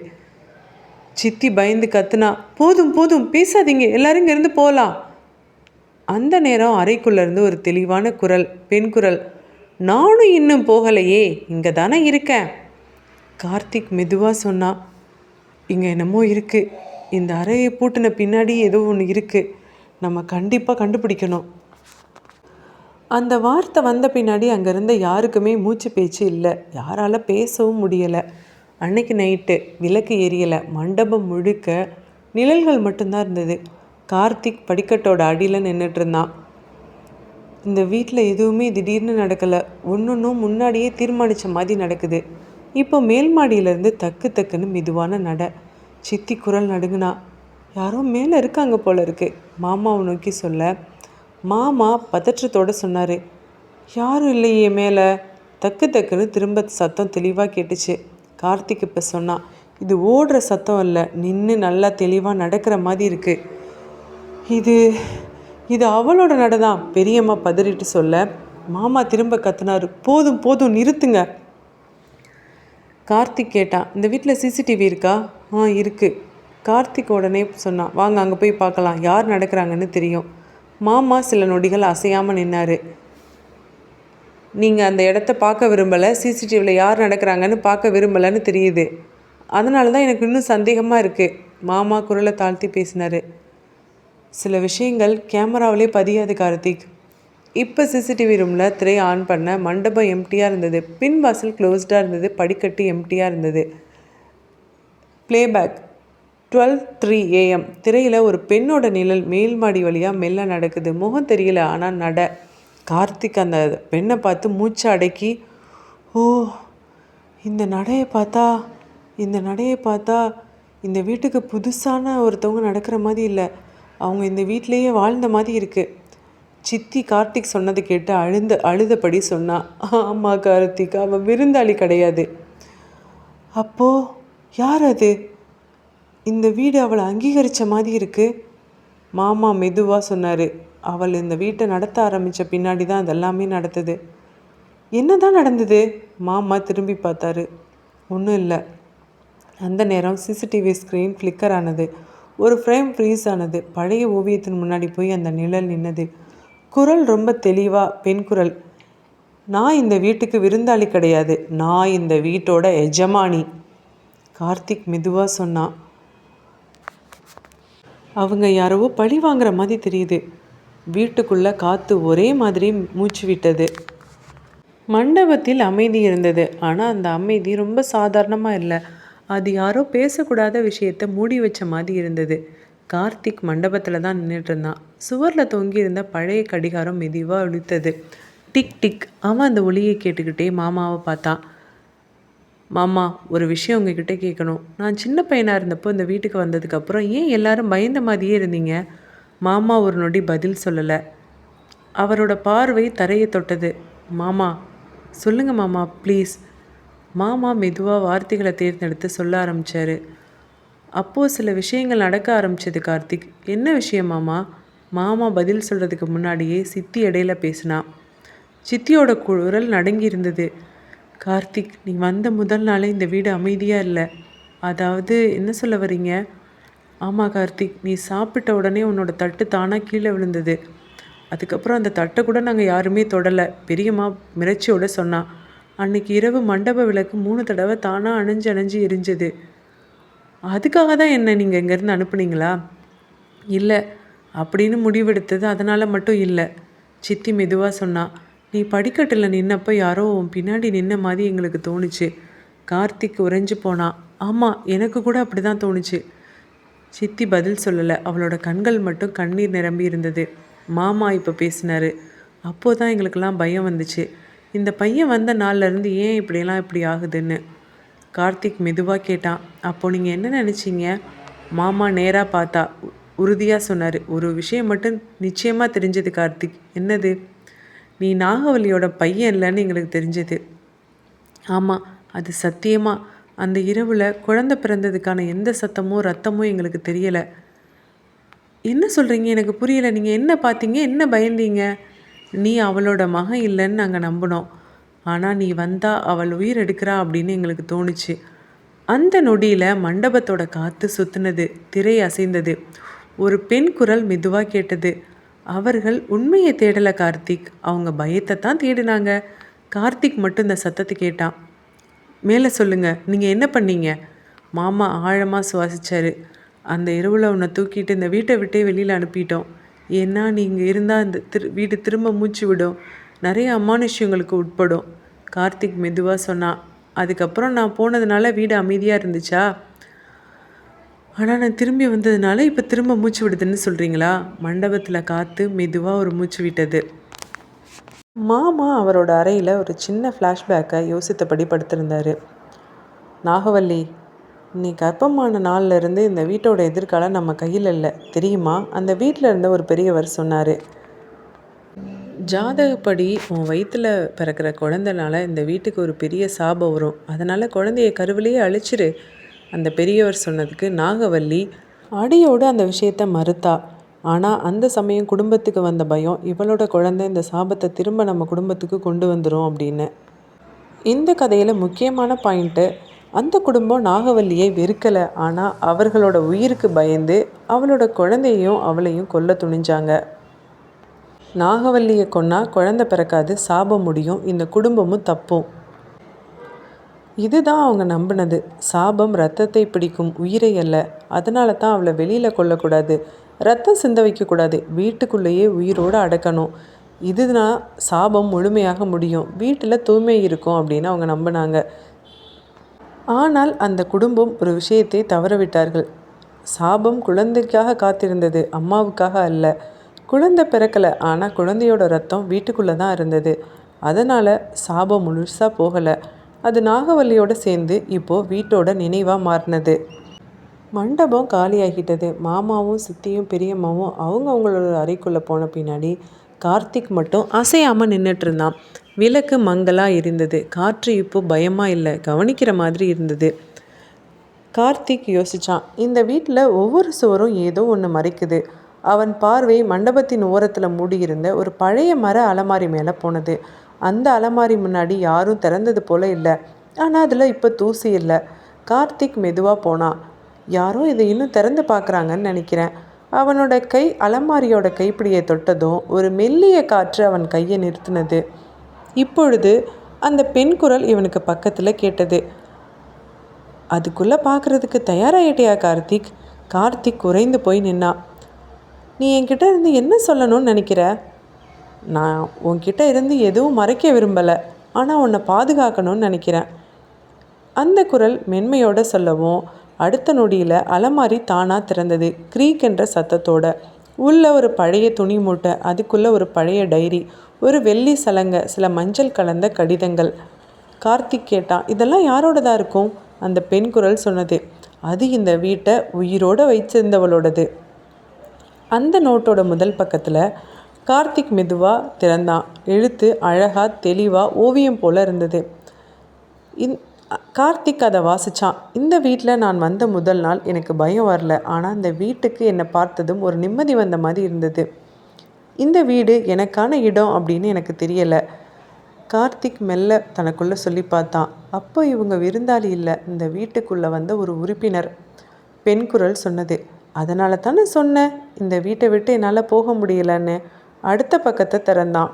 சித்தி பயந்து கத்துனா, போதும் போதும் பேசாதீங்க, எல்லாரும் இங்கேருந்து போகலாம். அந்த நேரம் அறைக்குள்ளேருந்து ஒரு தெளிவான குரல், பெண் குரல், நானும் இன்னும் போகலையே, இங்கே தானே இருக்கேன். கார்த்திக் மெதுவாக சொன்னான், இங்கே என்னமோ இருக்குது, இந்த அறையை பூட்டின பின்னாடி ஏதோ ஒன்று இருக்குது, நம்ம கண்டிப்பாக கண்டுபிடிக்கணும். அந்த வார்த்தை வந்த பின்னாடி அங்கே இருந்த யாருக்குமே மூச்சு பேச்சு இல்லை, யாரால் பேசவும் முடியலை. அன்னைக்கு நைட்டு விளக்கு எரியலை, மண்டபம் முழுக்க நிழல்கள் மட்டும்தான் இருந்தது. கார்த்திக் படிக்கட்டோட அடியில் நின்றுட்டு இருந்தான். இந்த வீட்டில் எதுவுமே திடீர்னு நடக்கலை, ஒன்றும் முன்னாடியே தீர்மானித்த மாதிரி நடக்குது. இப்போ மேல் மாடியிலேருந்து தக்கு தக்குன்னு மெதுவான நடை. சித்தி குரல் நடுங்குனா, யாரோ மேலே இருக்காங்க போல இருக்கு, மாமாவை நோக்கி சொல்ல. மாமா பதற்றத்தோடு சொன்னார், யாரும் இல்லையே மேலே. தக்கு தக்குன்னு திரும்ப சத்தம் தெளிவாக கேட்டுச்சு. கார்த்திக் இப்போ சொன்னான், இது ஓடுற சத்தம் இல்லை, நின்று நல்லா தெளிவாக நடக்கிற மாதிரி இருக்குது. இது அவளோட நடை தான், பெரியம்மா பதறிட்டு சொல்ல. மாமா திரும்ப கத்துனார், போதும் போதும் நிறுத்துங்க. கார்த்திக் கேட்டான், இந்த வீட்டில் சிசிடிவி இருக்கா? இருக்குது. கார்த்திக் உடனே சொன்னான், வாங்க அங்கே போய் பார்க்கலாம், யார் நடக்கிறாங்கன்னு தெரியும். மாமா சில நொடிகள் அசையாமல் நின்னார். நீங்கள் அந்த இடத்த பார்க்க விரும்பலை, சிசிடிவியில் யார் நடக்கிறாங்கன்னு பார்க்க விரும்பலைன்னு தெரியுது, அதனால தான் எனக்கு இன்னும் சந்தேகமாக இருக்குது. மாமா குரலை தாழ்த்தி பேசினார். சில விஷயங்கள் கேமராவிலே பதியாது கார்த்திக். இப்போ சிசிடிவி ரூமில் திரை ஆன் பண்ண, மண்டபம் எம்டியாக இருந்தது, பின் வாசல் க்ளோஸ்டாக இருந்தது, படிக்கட்டு எம்டியாக இருந்தது. Playback 12:03 AM. திரையில் ஒரு பெண்ணோட நிழல் மேல் மாடி வழியாக மெல்ல நடக்குது. முகம் தெரியல, ஆனால் நட. கார்த்திக் அந்த பெண்ணை பார்த்து மூச்சை அடக்கி, ஓ, இந்த நடையை பார்த்தா இந்த வீட்டுக்கு புதுசான ஒருத்தவங்க நடக்கிற மாதிரி இல்லை, அவங்க இந்த வீட்டிலையே வாழ்ந்த மாதிரி இருக்குது. சித்தி கார்த்திக் சொன்னதை கேட்டு அழுதபடி சொன்னா, ஆமாம் கார்த்திக், அவன் விருந்தாளி கிடையாது. அப்போது யார் அது? இந்த வீடு அவளை அங்கீகரித்த மாதிரி இருக்குது. மாமா மெதுவாக சொன்னார், அவள் இந்த வீட்டை நடத்த ஆரம்பித்த பின்னாடி தான் அதெல்லாமே நடந்தது. என்ன தான் நடந்தது? மாமா திரும்பி பார்த்தாரு. ஒன்றும் இல்லை. அந்த நேரம் சிசிடிவி ஸ்க்ரீன் ஃப்ளிக்கர் ஆனது. ஒரு ஃப்ரேம் ஃப்ரீஸ் ஆனது. பழைய ஓவியத்தின் முன்னாடி போய் அந்த நிழல் நின்னது. குரல் ரொம்ப தெளிவாக, பெண் குரல், நான் இந்த வீட்டுக்கு விருந்தாளி கிடையாது, நான் இந்த வீட்டோட எஜமானி. கார்த்திக் மெதுவாக சொன்னான், அவங்க யாரோ பழி வாங்குற மாதிரி தெரியுது. வீட்டுக்குள்ளே காற்று ஒரே மாதிரி மூச்சு விட்டது. மண்டபத்தில் அமைதி இருந்தது. ஆனால் அந்த அமைதி ரொம்ப சாதாரணமாக இல்லை, அது யாரோ பேசக்கூடாத விஷயத்தை மூடி வச்ச மாதிரி இருந்தது. கார்த்திக் மண்டபத்தில் தான் நின்றுட்டு இருந்தான். சுவரில் தொங்கி இருந்த பழைய கடிகாரம் மெதுவாக ஒலித்தது. Tick tick. அவன் அந்த ஒலியை கேட்டுக்கிட்டே மாமாவை பார்த்தான். மாமா, ஒரு விஷயம் உங்ககிட்ட கேட்கணும். நான் சின்ன பையனாக இருந்தப்போ இந்த வீட்டுக்கு வந்ததுக்கப்புறம் ஏன் எல்லாரும் பயந்த மாதிரியே இருந்தீங்க? மாமா ஒரு நொடி பதில் சொல்லலை. அவரோட பார்வை தரையை தொட்டது. மாமா சொல்லுங்கள் மாமா, ப்ளீஸ். மாமா மெதுவாக வார்த்தைகளை தேர்ந்தெடுத்து சொல்ல ஆரம்பித்தார். அப்போது சில விஷயங்கள் நடக்க ஆரம்பிச்சது கார்த்திக். என்ன விஷயம் மாமா? மாமா பதில் சொல்கிறதுக்கு முன்னாடியே சித்தி இடையில பேசினா. சித்தியோட குரல் நடுங்கி இருந்தது. கார்த்திக், நீ வந்த முதல் நாளே இந்த வீடு அமைதியாக இல்லை. அதாவது என்ன சொல்ல வரீங்க? ஆமாம் கார்த்திக், நீ சாப்பிட்ட உடனே உன்னோட தட்டு தானாக கீழே விழுந்தது. அதுக்கப்புறம் அந்த தட்டை கூட நாங்கள் யாருமே தொடலை. பெரியம்மா மிரட்சியோட சொன்னான். அன்னைக்கு இரவு மண்டப விளக்கு 3 தடவை தானாக அணைஞ்சு எரிஞ்சது. அதுக்காக தான் என்ன நீங்கள் இங்கேருந்து அனுப்புனீங்களா? இல்லை, அப்படின்னு முடிவெடுத்தது அதனால் மட்டும் இல்லை. சித்தி மெதுவாக சொன்னான். நீ படிக்கட்டில் நின்னப்போ யாரோ உன் பின்னாடி நின்ன மாதிரி எங்களுக்கு தோணுச்சு. கார்த்திக் உறைஞ்சு போனான். ஆமாம், எனக்கு கூட அப்படி தான் தோணுச்சு. சித்தி பதில் சொல்லலை. அவளோட கண்கள் மட்டும் கண்ணீர் நிரம்பி இருந்தது. மாமா இப்போ பேசினார். அப்போது தான் எங்களுக்கெல்லாம் பயம் வந்துச்சு. இந்த பையன் வந்த நாள்லேருந்து ஏன் இப்படி ஆகுதுன்னு. கார்த்திக் மெதுவாக கேட்டான். அப்போது நீங்கள் என்ன நினச்சிங்க? மாமா நேராக பார்த்தா உறுதியாக சொன்னார். ஒரு விஷயம் மட்டும் நிச்சயமாக தெரிஞ்சது கார்த்திக். என்னது? நீ நாகவல்லியோட பையன் இல்லைன்னு எங்களுக்கு தெரிஞ்சது. ஆமாம், அது சத்தியமாக. அந்த இரவில் குழந்தை பிறந்ததுக்கான எந்த சத்தமோ ரத்தமோ எங்களுக்கு தெரியலை. என்ன சொல்கிறீங்க? எனக்கு புரியலை. நீங்கள் என்ன பார்த்தீங்க? என்ன பயந்தீங்க? நீ அவளோட மகன் இல்லைன்னு நாங்கள் நம்பினோம். ஆனால் நீ வந்தா அவள் உயிர் எடுக்கிறா அப்படின்னு எங்களுக்கு தோணுச்சு. அந்த நொடியில் மண்டபத்தோட காற்று சுற்றுனது. திரை அசைந்தது. ஒரு பெண் குரல் மெதுவாக கேட்டது. அவர்கள் உண்மையை தேடலை கார்த்திக், அவங்க பயத்தை தான் தேடினாங்க. கார்த்திக் மட்டும் இந்த சத்தத்தை கேட்டான். மேலே சொல்லுங்க, நீங்கள் என்ன பண்ணீங்க? மாமா ஆழமாக சுவாசிச்சாரு. அந்த இரவில் உன்னை தூக்கிட்டு இந்த வீட்டை விட்டே வெளியில் அனுப்பிட்டோம். ஏன்னா நீங்கள் இருந்தால் இந்த வீடு திரும்ப மூச்சு விடும், நிறைய அமானுஷ்யங்களுக்கு உட்படும். கார்த்திக் மெதுவாக சொன்னான். அதுக்கப்புறம் நான் போனதுனால வீடு அமைதியாக இருந்துச்சா? ஆனால் நான் திரும்பி வந்ததுனால இப்போ திரும்ப மூச்சு விடுதுன்னு சொல்கிறீங்களா? மண்டபத்தில் காற்று மெதுவாக ஒரு மூச்சு விட்டது. மாமா அவரோட அறையில் ஒரு சின்ன ஃப்ளாஷ்பேக்கை யோசித்தபடி படுத்திருந்தார். நாகவல்லி, நீ கர்ப்பமான நாள்லேருந்து இந்த வீட்டோட எதிர்காலம் நம்ம கையில் இல்லை தெரியுமா? அந்த வீட்டில் இருந்த ஒரு பெரியவர் சொன்னார். ஜாதகப்படி உன் வயிற்றில் பிறக்கிற குழந்தைனால இந்த வீட்டுக்கு ஒரு பெரிய சாபம் வரும், அதனால் குழந்தைய கருவிலேயே அழிச்சிரு. அந்த பெரியவர் சொன்னதுக்கு நாகவல்லி அடியோடு அந்த விஷயத்தை மறுத்தா. ஆனால் அந்த சமயம் குடும்பத்துக்கு வந்த பயம், இவளோட குழந்தை இந்த சாபத்தை திரும்ப நம்ம குடும்பத்துக்கு கொண்டு வந்துடும் அப்படின்னு. இந்த கதையில் முக்கியமான பாயிண்ட்டு, அந்த குடும்பம் நாகவல்லியை வெறுக்கலை, ஆனால் அவர்களோட உயிருக்கு பயந்து அவளோட குழந்தையும் அவளையும் கொல்ல துணிஞ்சாங்க. நாகவல்லியை கொன்னா குழந்தை பிறக்காது, சாபம் முடியும், இந்த குடும்பமும் தப்பும். இதுதான் அவங்க நம்பினது. சாபம் ரத்தத்தை பிடிக்கும், உயிரை அல்ல. அதனால தான் அவளை வெளியில் கொல்லக்கூடாது, ரத்தம் சிந்த வைக்கக்கூடாது, வீட்டுக்குள்ளேயே உயிரோடு அடக்கணும். இதுதான் சாபம் முழுமையாக முடியும், வீட்டில் தூய்மை இருக்கும் அப்படின்னு அவங்க நம்பினாங்க. ஆனால் அந்த குடும்பம் ஒரு விஷயத்தை தவறவிட்டார்கள். சாபம் குழந்தைக்காக காத்திருந்தது, அம்மாவுக்காக அல்ல. குழந்தை பிறக்கலை, ஆனால் குழந்தையோட ரத்தம் வீட்டுக்குள்ளே தான் இருந்தது. அதனால் சாபம் முழுசாக போகலை. அது நாகவல்லியோடு சேர்ந்து இப்போது வீட்டோட நினைவாக மாறினது. மண்டபம் காலியாகிட்டது. மாமாவும் சித்தியும் பெரியம்மாவும் அவங்களோட அறைக்குள்ளே போன பின்னாடி கார்த்திக் மட்டும் அசையாமல் நின்றுட்டு இருந்தான். விளக்கு மங்கலாக இருந்தது. காற்று இப்போது பயமாக இல்லை, கவனிக்கிற மாதிரி இருந்தது. கார்த்திக் யோசித்தான், இந்த வீட்டில் ஒவ்வொரு சுவரும் ஏதோ ஒன்று மறைக்குது. அவன் பார்வை மண்டபத்தின் ஓரத்தில் மூடியிருந்த ஒரு பழைய மர அலமாரி மேலே போனது. அந்த அலமாரி முன்னாடி யாரும் திறந்தது போல இல்லை, ஆனால் அதில் இப்போ தூசி இல்லை. கார்த்திக் மெதுவாக போனான். யாரோ இதை இன்னும் திறந்து பார்க்குறாங்கன்னு நினைக்கிறேன். அவனோட கை அலமாரியோட கைப்பிடியை தொட்டதும் ஒரு மெல்லிய காற்று அவன் கையை நிறுத்தினது. இப்பொழுது அந்த பெண் குரல் இவனுக்கு பக்கத்தில் கேட்டது. அதுக்குள்ளே பார்க்குறதுக்கு தயாராகிட்டியா கார்த்திக்? கார்த்திக் குறைந்து போய் நின்னான். நீ என்கிட்ட இருந்து என்ன சொல்லணும்னு நினைக்கிற? நான் உன்கிட்ட இருந்து எதுவும் மறைக்க விரும்பலை, ஆனால் உன்னை பாதுகாக்கணும்னு நினைக்கிறேன். அந்த குரல் மென்மையோடு சொல்லவும் அடுத்த நொடியில் அலமாரி தானாக திறந்தது, க்ரீக் என்ற சத்தத்தோட. உள்ள ஒரு பழைய துணி மூட்டை, அதுக்குள்ளே ஒரு பழைய டைரி, ஒரு வெள்ளி சலங்கை, சில மஞ்சள் கலந்த கடிதங்கள். கார்த்திக் கேட்டான், இதெல்லாம் யாரோடதாக இருக்கும்? அந்த பெண் குரல் சொன்னது, அது இந்த வீட்டை உயிரோடு வைச்சிருந்தவளோடது. அந்த நோட்டோட முதல் பக்கத்தில் கார்த்திக் மெதுவாக திறந்தான். எழுத்து அழகாக தெளிவாக ஓவியம் போல் இருந்தது. கார்த்திக் அதை வாசித்தான். இந்த வீட்டில் நான் வந்த முதல் நாள் எனக்கு பயம் வரல, ஆனால் இந்த வீட்டுக்கு என்னை பார்த்ததும் ஒரு நிம்மதி வந்த மாதிரி இருந்தது. இந்த வீடு எனக்கான இடம் அப்படின்னு எனக்கு தெரியலை. கார்த்திக் மெல்ல தனக்குள்ளே சொல்லி பார்த்தான். அப்போ இவங்க விருந்தாளி இல்லை, இந்த வீட்டுக்குள்ளே வந்த ஒரு உறுப்பினர். பெண் குரல் சொன்னது, அதனால தானே சொன்னேன் இந்த வீட்டை விட்டு என்னால் போக முடியலன்னு. அடுத்த பக்கத்தை திறந்தான்.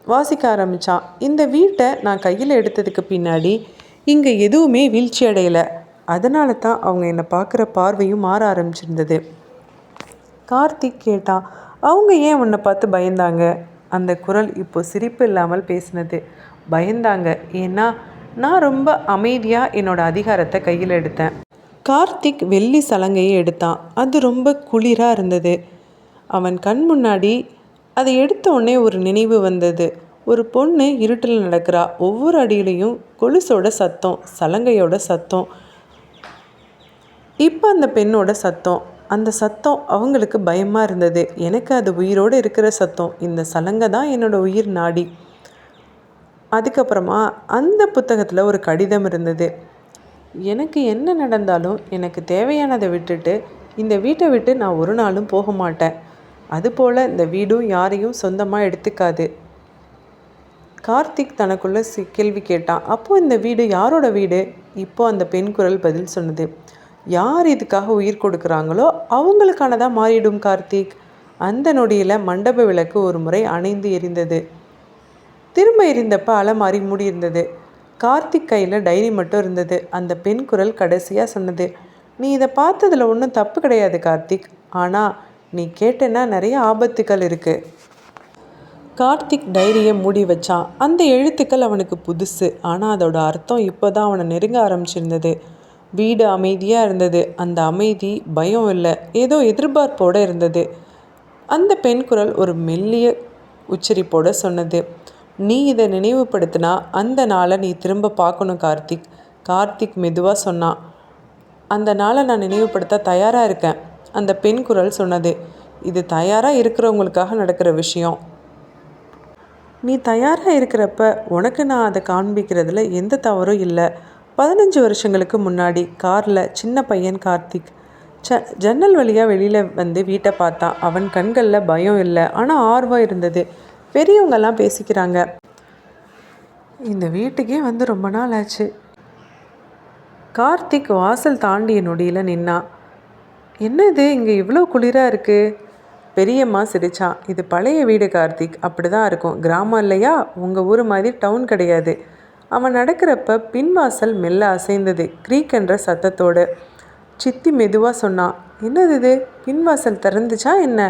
வாசிக்க ஆரம்பித்தான். இந்த வீட்டை நான் கையில் எடுத்ததுக்கு பின்னாடி இங்கே எதுவுமே வீழ்ச்சி அடையலை, அதனால தான் அவங்க என்னை பார்க்குற பார்வையும் மாற ஆரம்பிச்சிருந்தது. கார்த்திக் கேட்டான், அவங்க ஏன் உன்னை பார்த்து பயந்தாங்க? அந்த குரல் இப்போ சிரிப்பு இல்லாமல் பேசினது. பயந்தாங்க ஏன்னா நான் ரொம்ப அமைதியாக என்னோடய அதிகாரத்தை கையில் எடுத்தேன். கார்த்திக் வெள்ளி சலங்கையை எடுத்தான். அது ரொம்ப குளிராக இருந்தது. அவன் கண் முன்னாடி அதை எடுத்த உடனே ஒரு நினைவு வந்தது. ஒரு பொண்ணு இருட்டில் நடக்கிறா. ஒவ்வொரு அடியிலையும் கொலுசோட சத்தம், சலங்கையோட சத்தம். இப்போ அந்த பெண்ணோட சத்தம். அந்த சத்தம் அவங்களுக்கு பயமாக இருந்தது. எனக்கு அது உயிரோடு இருக்கிற சத்தம். இந்த சலங்கை தான் என்னோடய உயிர் நாடி. அதுக்கப்புறமா அந்த புத்தகத்தில் ஒரு கடிதம் இருந்தது. எனக்கு என்ன நடந்தாலும் எனக்கு தேவையானதை விட்டுட்டு இந்த வீட்டை விட்டு நான் ஒரு நாளும் போக மாட்டேன். அதுபோல் இந்த வீடும் யாரையும் சொந்தமாக எடுத்துக்காது. கார்த்திக் தனக்குள்ளே கேள்வி கேட்டான். அப்போது இந்த வீடு யாரோட வீடு? இப்போ அந்த பெண் குரல் பதில் சொன்னது, யார் இதுக்காக உயிர் கொடுக்குறாங்களோ அவங்களுக்கானதாக மாறிடும் கார்த்திக். அந்த நொடியில் மண்டப விளக்கு ஒரு முறை அணைந்து எரிந்தது. திரும்ப எரிந்தப்ப அலமாரி மூடியிருந்தது. கார்த்திக் கையில் டைரி மட்டும் இருந்தது. அந்த பெண் குரல் கடைசியாக சொன்னது, நீ இதை பார்த்ததில் ஒன்றும் தப்பு கிடையாது கார்த்திக், ஆனால் நீ கேட்டேன்னா நிறைய ஆபத்துக்கள் இருக்குது. கார்த்திக் டைரியை மூடி வச்சான். அந்த எழுத்துக்கள் அவனுக்கு புதுசு, ஆனால் அதோட அர்த்தம் இப்போ தான் அவனை நெருங்க ஆரம்பிச்சிருந்தது. வீடு அமைதியாக இருந்தது. அந்த அமைதி பயம் இல்லை, ஏதோ எதிர்பார்ப்போடு இருந்தது. அந்த பெண் குரல் ஒரு மெல்லிய உச்சரிப்போடு சொன்னது, நீ இதை நினைவுபடுத்தினா அந்த நாளை நீ திரும்ப பார்க்கணும் கார்த்திக். கார்த்திக் மெதுவாக சொன்னான், அந்த நாளை நான் நினைவுபடுத்த தயாராக இருக்கேன். அந்த பெண் குரல் சொன்னது, இது தயாராக இருக்கிறவங்களுக்காக நடக்கிற விஷயம். நீ தயாராக இருக்கிறப்ப உனக்கு நான் அதை காண்பிக்கிறதுல எந்த தவறும் இல்லை. 15 வருஷங்களுக்கு முன்னாடி காரில் சின்ன பையன் கார்த்திக் ஜன்னல் வழியாக வெளியில் வந்து வீட்டை பார்த்தான். அவன் கண்களில் பயம் இல்லை, ஆனால் ஆர்வம் இருந்தது. பெரியவங்கெல்லாம் பேசிக்கிறாங்க, இந்த வீட்டுக்கே வந்து ரொம்ப நாள் ஆச்சு. கார்த்திக் வாசல் தாண்டிய நொடியில் நின்னான். என்னது இங்கே இவ்வளோ குளிராக இருக்குது? பெரியம்மா சிரிச்சான். இது பழைய வீடு கார்த்திக், அப்படி தான் இருக்கும். கிராமம் இல்லையா, உங்கள் ஊர் மாதிரி டவுன் கிடையாது. அவன் நடக்கிறப்ப பின்வாசல் மெல்ல அசைந்தது, க்ரீக் என்ற சத்தத்தோடு. சித்தி மெதுவாக சொன்னான், என்னது இது, பின்வாசல் திறந்துச்சா என்ன?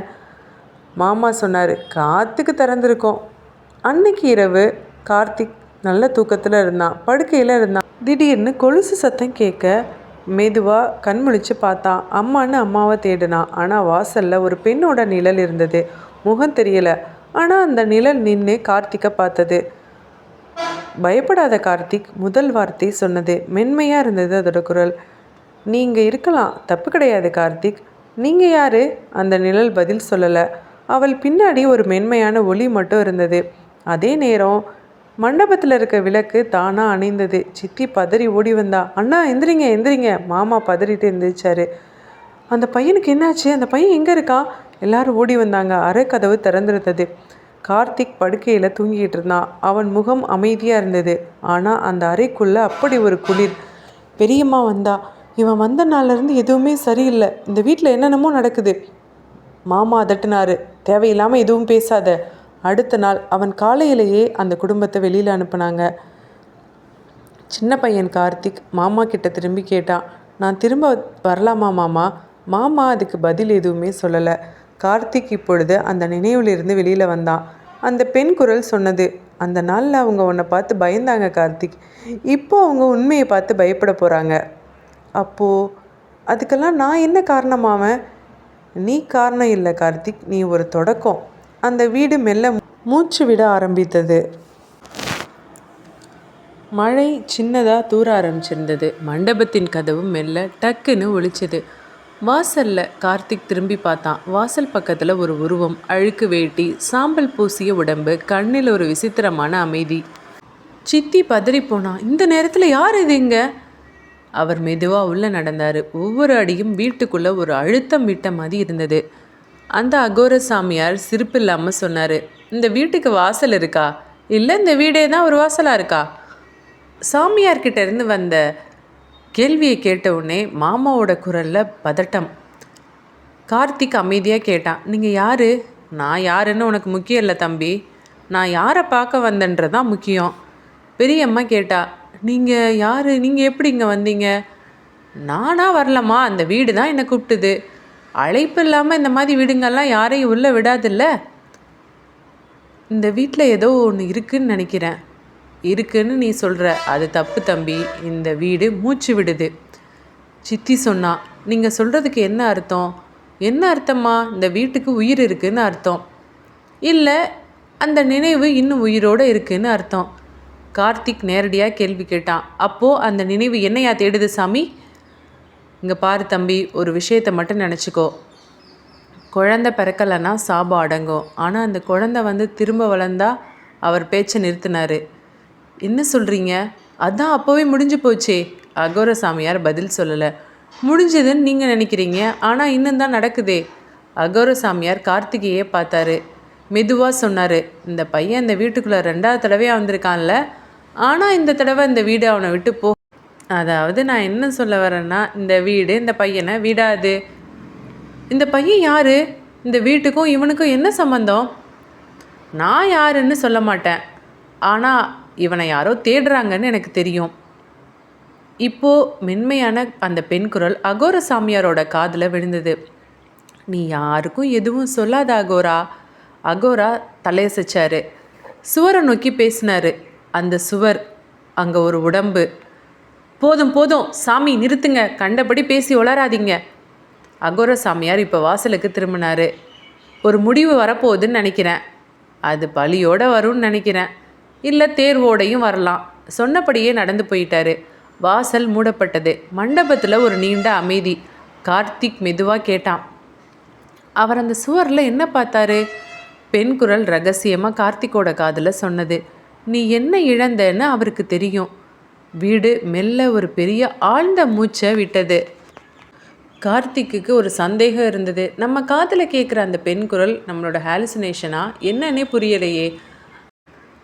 மாமா சொன்னார், காற்றுக்கு திறந்துருக்கோம். அன்னைக்கு இரவு கார்த்திக் நல்ல தூக்கத்தில் இருந்தான், படுக்கையில் இருந்தான். திடீர்னு கொலுசு சத்தம் கேட்க மெதுவாக கண்முழிச்சு பார்த்தான். அம்மான்னு அம்மாவை தேடினான். ஆனால் வாசலில் ஒரு பெண்ணோட நிழல் இருந்தது. முகம் தெரியலை, ஆனால் அந்த நிழல் நின்று கார்த்திக்கை பார்த்தது. பயப்படாத கார்த்திக், முதல் வார்த்தை சொன்னது. மென்மையாக இருந்தது அதோட குரல். நீங்கள் இருக்கலாம், தப்பு கிடையாது கார்த்திக். நீங்கள் யார்? அந்த நிழல் பதில் சொல்லலை. அவள் பின்னாடி ஒரு மென்மையான ஒளி மட்டும் இருந்தது. அதே நேரம் மண்டபத்தில் இருக்க விளக்கு தானாக அணைந்தது. சித்தி பதறி ஓடி வந்தா. அண்ணா எந்திரிங்க எந்திரிங்க. மாமா பதறிட்டு எந்திரிச்சாரு. அந்த பையனுக்கு என்னாச்சு? அந்த பையன் எங்கே இருக்கான்? எல்லாரும் ஓடி வந்தாங்க. அறை கதவு திறந்திருந்தது. கார்த்திக் படுக்கையில் தூங்கிட்டு இருந்தான். அவன் முகம் அமைதியாக இருந்தது. ஆனால் அந்த அறைக்குள்ளே அப்படி ஒரு குளிர். பெரியம்மா வந்தா. இவன் வந்த நாள்லேருந்து எதுவுமே சரியில்லை, இந்த வீட்டில் என்னென்னமோ நடக்குது. மாமா அதட்டினாரு, தேவையில்லாமல் எதுவும் பேசாத. அடுத்த நாள் அவன் காலையிலேயே அந்த குடும்பத்தை வெளியில் அனுப்புனாங்க. சின்ன பையன் கார்த்திக் மாமா கிட்ட திரும்பி கேட்டான், நான் திரும்ப வரலாமா மாமா? மாமா அதுக்கு பதில் எதுவுமே சொல்லலை. கார்த்திக் இப்பொழுது அந்த நினைவிலிருந்து வெளியில் வந்தான். அந்த பெண் குரல் சொன்னது, அந்த நாளில் அவங்க உன்னை பார்த்து பயந்தாங்க கார்த்திக், இப்போ அவங்க உண்மையை பார்த்து பயப்பட போகிறாங்க. அப்போது அதுக்கெல்லாம் நான் என்ன காரணமாவேன்? நீ காரணம் இல்லை கார்த்திக், நீ ஒரு தொடக்கம். அந்த வீடு மெல்ல மூச்சு விட ஆரம்பித்தது. மழை சின்னதாக தூர ஆரம்பிச்சிருந்தது. மண்டபத்தின் கதவு மெல்ல டக்குன்னு ஒழிச்சது. வாசலில் கார்த்திக் திரும்பி பார்த்தான். வாசல் பக்கத்தில் ஒரு உருவம், அழுக்கு வேட்டி, சாம்பல் பூசிய உடம்பு, கண்ணில் ஒரு விசித்திரமான அமைதி. சித்தி பதறி போனா, இந்த நேரத்தில் யார் இது இங்கே? அவர் மெதுவாக உள்ளே நடந்தார். ஒவ்வொரு அடியும் வீட்டுக்குள்ளே ஒரு அழுத்தம் விட்ட மாதிரி இருந்தது. அந்த அகோர சாமியார் சிரிப்பு இல்லாமல் சொன்னார், இந்த வீட்டுக்கு வாசல் இருக்கா? இல்லை, இந்த வீடே தான் ஒரு வாசலாக இருக்கா? சாமியார்கிட்ட இருந்து வந்த கேள்வியை கேட்ட உடனே மாமாவோட குரலில் பதட்டம். கார்த்திக் அமைதியாக கேட்டான், நீங்கள் யார்? நான் யாருன்னு உனக்கு முக்கியம் இல்லை தம்பி, நான் யாரை பார்க்க வந்தேன்றதான் முக்கியம். பெரியம்மா கேட்டா, நீங்கள் யார்? நீங்கள் எப்படி இங்கே வந்தீங்க? நானா வரலம்மா, அந்த வீடு தான் என்னை கூப்பிட்டுது. அழைப்பு இல்லாமல் இந்த மாதிரி வீடுங்கள்லாம் யாரையும் உள்ளே விடாதில்ல. இந்த வீட்டில் ஏதோ ஒன்று இருக்குதுன்னு நினைக்கிறேன். இருக்குன்னு நீ சொல்கிற, அது தப்பு தம்பி. இந்த வீடு மூச்சு விடுது. சித்தி சொன்னா, நீங்கள் சொல்கிறதுக்கு என்ன அர்த்தம்? என்ன அர்த்தம்மா? இந்த வீட்டுக்கு உயிர் இருக்குதுன்னு அர்த்தம். இல்லை, அந்த நினைவு இன்னும் உயிரோடு இருக்குதுன்னு அர்த்தம். கார்த்திக் நேரடியாக கேள்வி கேட்டான். அப்போது அந்த நினைவு என்னையா தேடுது சாமி? இங்கே பாரு தம்பி, ஒரு விஷயத்தை மட்டும் நினச்சிக்கோ. குழந்தை பிறக்கலைன்னா சாபம் அடங்கும். ஆனால் அந்த குழந்தை வந்து திரும்ப வளர்ந்தா. அவர் பேச்சை நிறுத்தினார். என்ன சொல்கிறீங்க? அதான் அப்போவே முடிஞ்சு போச்சே. அகோர சாமியார் பதில் சொல்லலை. முடிஞ்சதுன்னு நீங்கள் நினைக்கிறீங்க, ஆனால் இன்னும் தான் நடக்குதே. அகோர சாமியார் கார்த்திகையே பார்த்தாரு. மெதுவாக சொன்னார், இந்த பையன் இந்த வீட்டுக்குள்ளே 2வது தடவையாக வந்திருக்கான்ல, ஆனால் இந்த தடவை இந்த வீடு அவனை விட்டு போ. அதாவது நான் என்ன சொல்ல வரேன்னா, இந்த வீடு இந்த பையனை விடாது. இந்த பையன் யார்? இந்த வீட்டுக்கும் இவனுக்கும் என்ன சம்மந்தம்? நான் யாருன்னு சொல்ல மாட்டேன், ஆனால் இவனை யாரோ தேடுறாங்கன்னு எனக்கு தெரியும். இப்போது மென்மையான அந்த பெண் குரல் அகோர சாமியாரோட காதில் விழுந்தது. நீ யாருக்கும் எதுவும் சொல்லாத அகோரா. அகோரா தலையசைச்சாரு. சுவரை நோக்கி பேசினார். அந்த சுவர், அங்கே ஒரு உடம்பு. போதும் போதும் சாமி, நிறுத்துங்க, கண்டபடி பேசி உளராதீங்க. அகோர சாமியார் இப்போ வாசலுக்கு திரும்பினார். ஒரு முடிவு வரப்போகுதுன்னு நினைக்கிறேன். அது பலியோடு வரும்னு நினைக்கிறேன், இல்லை தேர்வோடையும் வரலாம். சொன்னபடியே நடந்து போயிட்டாரு. வாசல் மூடப்பட்டது. மண்டபத்தில் ஒரு நீண்ட அமைதி. கார்த்திக் மெதுவாக கேட்டான். அவர் அந்த சுவரில் என்ன பார்த்தாரு? பெண் குரல் ரகசியமாக கார்த்திக்கோட காதில் சொன்னது. நீ என்ன இழந்தன்னு அவருக்கு தெரியும். வீடு மெல்ல ஒரு பெரிய ஆழ்ந்த மூச்சை விட்டது. கார்த்திக்கு ஒரு சந்தேகம் இருந்தது. நம்ம காதில் கேட்குற அந்த பெண் குரல் நம்மளோட ஹாலுசினேஷனா என்னன்னே புரியலையே.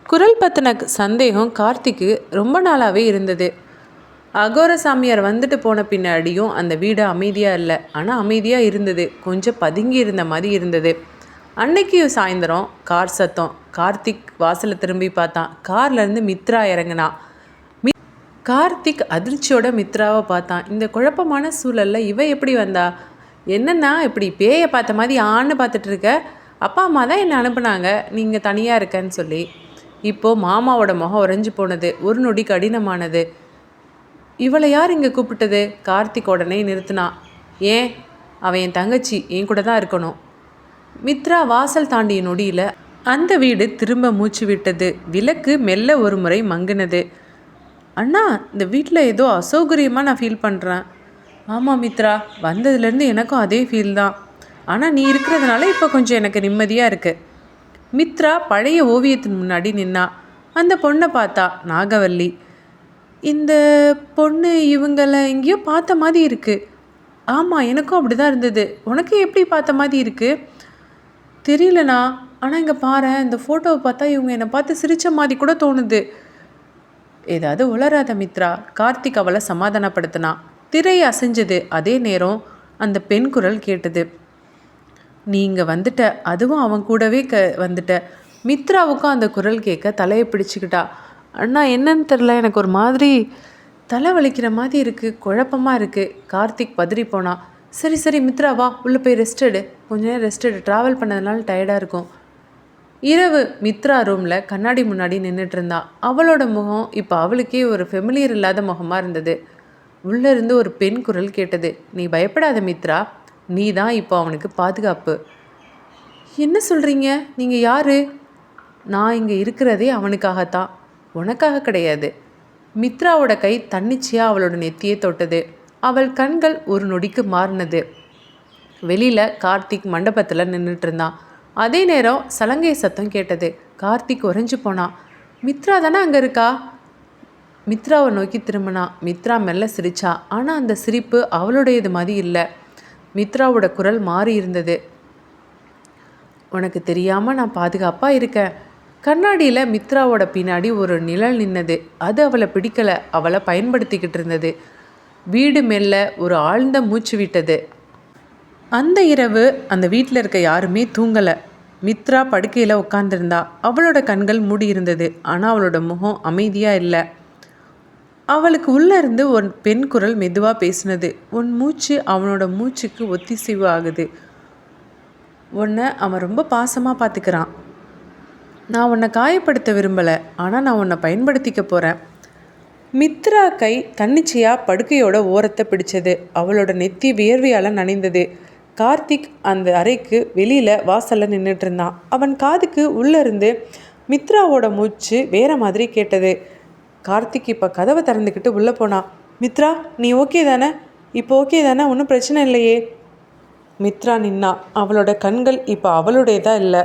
குரல் பற்றின சந்தேகம் கார்த்திக்கு ரொம்ப நாளாகவே இருந்தது. அகோர சாமியார் வந்துட்டு போன பின்னாடியும் அந்த வீடு அமைதியாக இல்லை, ஆனால் அமைதியாக இருந்தது. கொஞ்சம் பதுங்கி இருந்த மாதிரி இருந்தது. அன்னைக்கு சாயந்தரம் கார் சத்தம். கார்த்திக் வாசலை திரும்பி பார்த்தான். கார்லேருந்து மித்ரா இறங்கினான். கார்த்திக் அதிர்ச்சியோட மித்ராவை பார்த்தான். இந்த குழப்பமான சூழலில் இவ எப்படி வந்தா? என்னன்னா இப்படி பேயை பார்த்த மாதிரி ஆன்னு பார்த்துட்டு இருக்க? அப்பா அம்மா தான் என்னை அனுப்புனாங்க, நீங்கள் தனியாக இருக்கன்னு சொல்லி. இப்போது மாமாவோட முகம் உறைஞ்சி போனது. ஒரு நொடி கடினமானது. இவளை யார் இங்கே கூப்பிட்டது? கார்த்திக் உடனே நிறுத்தினான். ஏன்? அவன் என் தங்கச்சி, என் கூட தான் இருக்கணும். மித்ரா வாசல் தாண்டிய நொடியில் அந்த வீடு திரும்ப மூச்சு விட்டது. விளக்கு மெல்ல ஒரு முறை மங்கினது. அண்ணா, இந்த வீட்டில் ஏதோ அசௌகரியமாக நான் ஃபீல் பண்ணுறேன். ஆமாம் மித்ரா, வந்ததுலேருந்து எனக்கும் அதே ஃபீல் தான். ஆனால் நீ இருக்கிறதுனால இப்போ கொஞ்சம் எனக்கு நிம்மதியாக இருக்குது. மித்ரா பழைய ஓவியத்தின் முன்னாடி நின்னா. அந்த பொண்ணை பார்த்தா. நாகவல்லி. இந்த பொண்ணு இவங்களை எங்கேயோ பார்த்த மாதிரி இருக்குது. ஆமாம், எனக்கும் அப்படி தான் இருந்தது. உனக்கு எப்படி பார்த்த மாதிரி இருக்குது? தெரியலண்ணா, ஆனால் இங்கே பாரு, இந்த ஃபோட்டோவை பார்த்தா இவங்க என்னை பார்த்து சிரித்த மாதிரி கூட தோணுது. ஏதாவது உளராத மித்ரா. கார்த்திக் அவளை சமாதானப்படுத்தினான். திரை அசைஞ்சது. அதே நேரம் அந்த பெண் குரல் கேட்டது. நீ இங்கே வந்துட்ட, அதுவும் அவன் கூடவே வந்துட்ட. மித்ராவுக்கும் அந்த குரல் கேட்க தலையை பிடிச்சிக்கிட்டா. அண்ணா, என்னன்னு தெரில, எனக்கு ஒரு மாதிரி தலை வலிக்கிற மாதிரி இருக்குது, குழப்பமாக இருக்குது. கார்த்திக் பதறி போனான். சரி சரி மித்ரா, வா உள்ளே போய் ரெஸ்ட் எடு. கொஞ்ச நேரம் ரெஸ்ட் எடு, ட்ராவல் பண்ணதுனால டயர்டாக இருக்கும். இரவு மித்ரா ரூமில் கண்ணாடி முன்னாடி நின்றுட்டு இருந்தா. அவளோட முகம் இப்போ அவளுக்கே ஒரு ஃபெமிலியர் இல்லாத முகமாக இருந்தது. உள்ளேருந்து ஒரு பெண் குரல் கேட்டது. நீ பயப்படாத மித்ரா, நீ தான் இப்போ அவனுக்கு பாதுகாப்பு. என்ன சொல்கிறீங்க? நீங்கள் யார்? நான் இங்கே இருக்கிறதே அவனுக்காகத்தான், உனக்காக கிடையாது. மித்ராவோட கை தன்னிச்சையாக அவளோட நெத்தியை தொட்டது. அவள் கண்கள் ஒரு நொடிக்கு மாறினது. வெளியில் கார்த்திக் மண்டபத்தில் நின்றுட்டு இருந்தான். அதே நேரம் சலங்கை சத்தம் கேட்டது. கார்த்திக் உறைஞ்சு போனான். மித்ரா தானே அங்கே இருக்கா? மித்ராவை நோக்கி திரும்பினா. மித்ரா மெல்ல சிரிச்சா. ஆனால் அந்த சிரிப்பு அவளுடையது மாதிரி இல்லை. மித்ராவோட குரல் மாறி இருந்தது. உனக்கு தெரியாமல் நான் பாதுகாப்பாக இருக்கேன். கண்ணாடியில் மித்ராவோட பின்னாடி ஒரு நிழல் நின்னது. அது அவளை பிடிக்கலை, அவளை பயன்படுத்திக்கிட்டு இருந்தது. வீடு மெல்ல ஒரு ஆழ்ந்த மூச்சு விட்டது. அந்த இரவு அந்த வீட்டில் இருக்க யாருமே தூங்கலை. மித்ரா படுக்கையில் உட்காந்துருந்தா. அவளோட கண்கள் மூடி இருந்தது. ஆனால் அவளோட முகம் அமைதியாக இல்லை. அவளுக்கு உள்ளே இருந்து ஒரு பெண் குரல் மெதுவாக பேசினது. உன் மூச்சு அவனோட மூச்சுக்கு ஒத்திசைவு ஆகுது. உன்னை அவன் ரொம்ப பாசமாக பார்த்துக்கிறான். நான் உன்னை காயப்படுத்த விரும்பலை, ஆனால் நான் உன்னை பயன்படுத்திக்க போகிறேன். மித்ரா கை தன்னிச்சையாக படுக்கையோட ஓரத்தை பிடிச்சது. அவளோட நெத்தி வியர்வையால் நனைந்தது. கார்த்திக் அந்த அறைக்கு வெளியில் வாசலில் நின்றுட்டு இருந்தான். அவன் காதுக்கு உள்ளேருந்து மித்ராவோட மூச்சு வேறு மாதிரி கேட்டது. கார்த்திக் இப்போ கதவை திறந்துக்கிட்டு உள்ளே போனான். மித்ரா, நீ ஓகே தானே? இப்போ ஓகே தானே? ஒன்றும் பிரச்சனை இல்லையே? மித்ரா நின்னா. அவளோட கண்கள் இப்போ அவளுடையதாக இல்லை.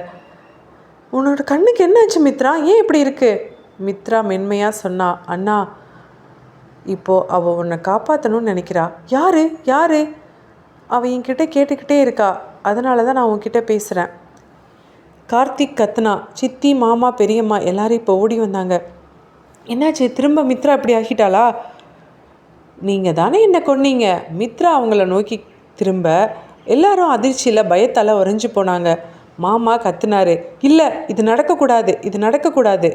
உன்னோட கண்ணுக்கு என்னாச்சு மித்ரா? ஏன் இப்படி இருக்குது? மித்ரா மென்மையாக சொன்னா. அண்ணா, இப்போது அவள் உன்னை காப்பாற்றணும்னு நினைக்கிறா. யார் யார்? அவள் என்கிட்ட கேட்டுக்கிட்டே இருக்கா. அதனால தான் நான் உன்கிட்ட பேசுகிறேன். கார்த்திக் கத்துனா. சித்தி, மாமா, பெரியம்மா எல்லாரும் இப்போ ஓடி வந்தாங்க. என்னாச்சு? திரும்ப மித்ரா இப்படி ஆகிட்டாளா? நீங்கள் தானே என்ன கொன்னீங்க? மித்ரா அவங்கள நோக்கி திரும்ப. எல்லாரும் அதிர்ச்சியில் பயத்தால் உறைஞ்சி போனாங்க. மாமா கத்துனாரு, இல்லை இது நடக்கக்கூடாது, இது நடக்கக்கூடாது.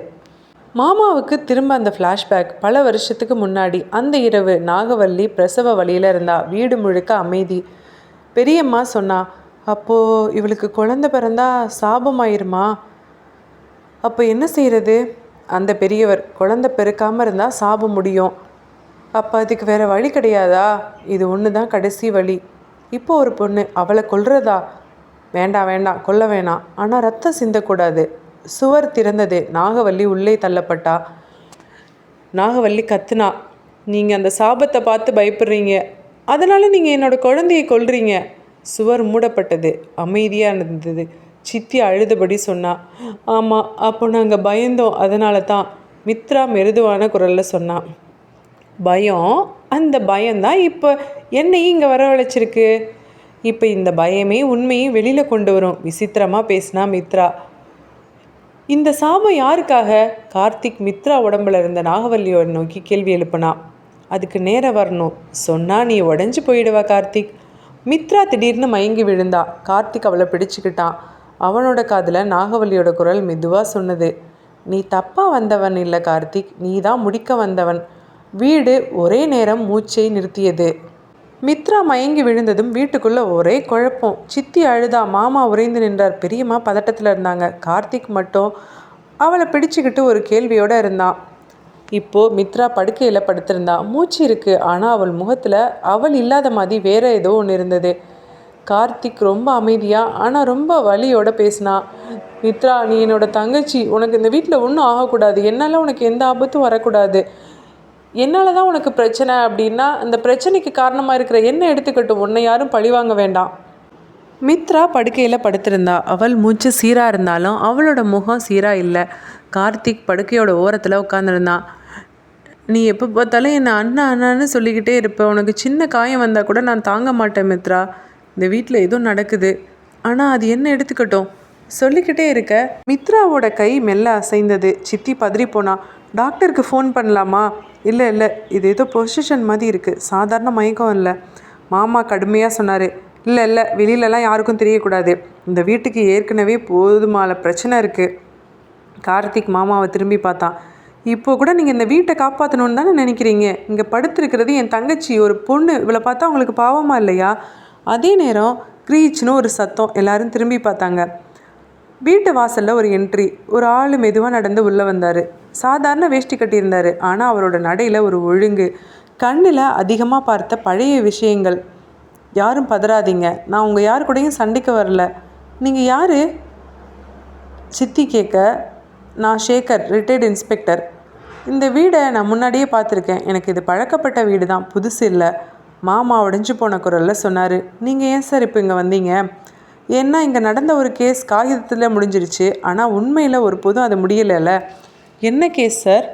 மாமாவுக்கு திரும்ப அந்த ஃப்ளாஷ்பேக். பல வருஷத்துக்கு முன்னாடி அந்த இரவு நாகவல்லி பிரசவ வழியில் இருந்தா. வீடு முழுக்க அமைதி. பெரியம்மா சொன்னா, அப்போது இவளுக்கு குழந்தை பிறந்தா சாபமாயிருமா? அப்போ என்ன செய்கிறது? அந்த பெரியவர், குழந்தை பெருக்காமல் இருந்தால் சாபம் முடியும். அப்போ அதுக்கு வேறு வழி கிடையாதா? இது ஒன்று தான் கடைசி வழி. இப்போ ஒரு பொண்ணு, அவளை கொல்றதா? வேண்டாம் வேண்டாம், கொல்ல வேணாம். ஆனால் ரத்தம் சிந்தக்கூடாது. சுவர் திறந்தது. நாகவல்லி உள்ளே தள்ளப்பட்டா. நாகவல்லி கத்துனா, நீங்கள் அந்த சாபத்தை பார்த்து பயப்படுறீங்க, அதனால் நீங்கள் என்னோடய குழந்தையை கொல்றீங்க. சுவர் மூடப்பட்டது. அமைதியாக இருந்தது. சித்தி அழுதபடி சொன்னா, ஆமாம், அப்போ நாங்கள் பயந்தோம், அதனால தான். மித்ரா மெருதுவான குரலில் சொன்னான். பயம், அந்த பயம்தான் இப்போ என்னையும் இங்கே வரவழைச்சிருக்கு. இப்போ இந்த பயமே உண்மையும் வெளியில் கொண்டு வரும். விசித்திரமாக பேசினா மித்ரா. இந்த சாபம் யாருக்காக? கார்த்திக் மித்ரா உடம்புல இருந்த நாகவல்லியோட நோக்கி கேள்வி எழுப்புனா. அதுக்கு நேரம் வரணும், சொன்னால் நீ உடஞ்சி போயிடுவா கார்த்திக். மித்ரா திடீர்னு மயங்கி விழுந்தா. கார்த்திக் அவளை பிடிச்சிக்கிட்டான். அவனோட காதில் நாகவல்லியோட குரல் மெதுவாக சொன்னது, நீ தப்பாக வந்தவன் இல்லை கார்த்திக், நீ தான் முடிக்க வந்தவன். வீடு ஒரே நேரம் மூச்சை நிறுத்தியது. மித்ரா மயங்கி விழுந்ததும் வீட்டுக்குள்ளே ஒரே குழப்பம். சித்தி அழுதா. மாமா உறைந்து நின்றார். பெரியம்மா பதட்டத்தில் இருந்தாங்க. கார்த்திக் மட்டும் அவளை பிடிச்சிக்கிட்டு ஒரு கேள்வியோடு இருந்தான். இப்போது மித்ரா படுக்கையில் படுத்திருந்தா. மூச்சு இருக்குது, ஆனால் அவள் முகத்தில் அவள் இல்லாத மாதிரி வேறு ஏதோ ஒன்று இருந்தது. கார்த்திக் ரொம்ப அமைதியாக ஆனால் ரொம்ப வலியோடு பேசினா. மித்ரா, நீ என்னோடய தங்கச்சி. உனக்கு இந்த வீட்டில் ஒன்றும் ஆகக்கூடாது. என்னால் உனக்கு எந்த ஆபத்தும் வரக்கூடாது. என்னால் தான் உனக்கு பிரச்சனை அப்படின்னா அந்த பிரச்சனைக்கு காரணமாக இருக்கிற என்ன எடுத்துக்கட்டும், உன்னை யாரும் பழிவாங்க வேண்டாம். மித்ரா படுக்கையில் படுத்திருந்தா. அவள் மூச்சு சீராக இருந்தாலும் அவளோட முகம் சீராக இல்லை. கார்த்திக் படுக்கையோட ஓரத்தில் உட்காந்துருந்தான். நீ எப்போ பார்த்தாலும் என்னை அண்ணா அண்ணான்னு சொல்லிக்கிட்டே இருப்பேன். உனக்கு சின்ன காயம் வந்தால் கூட நான் தாங்க மாட்டேன் மித்ரா. இந்த வீட்டில் எதுவும் நடக்குது, ஆனால் அது என்ன எடுத்துக்கட்டும், சொல்லிக்கிட்டே இருக்க. மித்ராவோட கை மெல்ல அசைந்தது. சித்தி பதறி போனா. டாக்டருக்கு ஃபோன் பண்ணலாமா? இல்லை இல்லை, இது ஏதோ பொசிஷன் மாதிரி இருக்குது, சாதாரண மயக்கம் இல்லை. மாமா கடுமையாக சொன்னார். இல்லை இல்லை, வெளியிலலாம் யாருக்கும் தெரியக்கூடாது. இந்த வீட்டுக்கு ஏற்கனவே போதுமான பிரச்சனை இருக்குது. கார்த்திக் மாமாவை திரும்பி பார்த்தான். இப்போ கூட நீங்கள் இந்த வீட்டை காப்பாற்றணுன்னு தானே நினைக்கிறீங்க? இங்கே படுத்திருக்கிறது என் தங்கச்சி, ஒரு பொண்ணு. இவளை பார்த்தா உங்களுக்கு பாவமாக இல்லையா? அதே நேரம் க்ரீச்னு ஒரு சத்தம். எல்லாரும் திரும்பி பார்த்தாங்க. வீட்டு வாசலில் ஒரு என்ட்ரி. ஒரு ஆள் மெதுவாக நடந்து உள்ளே வந்தார். சாதாரண வேஷ்டி கட்டியிருந்தார், ஆனால் அவரோட நடையில் ஒரு ஒழுங்கு. கண்ணில் அதிகமாக பார்த்த பழைய விஷயங்கள். யாரும் பதறாதீங்க, நான் உங்கள் யார் கூடயும் சண்டைக்கு வரல. நீங்கள் யார்? சித்தி கேட்க. நான் சேகர், ரிட்டையர்டு இன்ஸ்பெக்டர். இந்த வீடை நான் முன்னாடியே பார்த்துருக்கேன். எனக்கு இது பழக்கப்பட்ட வீடு தான், புதுசு இல்லை. மாமா உடைஞ்சு போன குரலில் சொன்னார். நீங்கள் ஏன் சார் இப்போ இங்கே வந்தீங்க? ஏன்னா இங்கே நடந்த ஒரு கேஸ் காகிதத்தில் முடிஞ்சிருச்சு, ஆனால் உண்மையில் ஒரு போதும் அது முடியலைல்ல. என்ன கேஸ் சார்?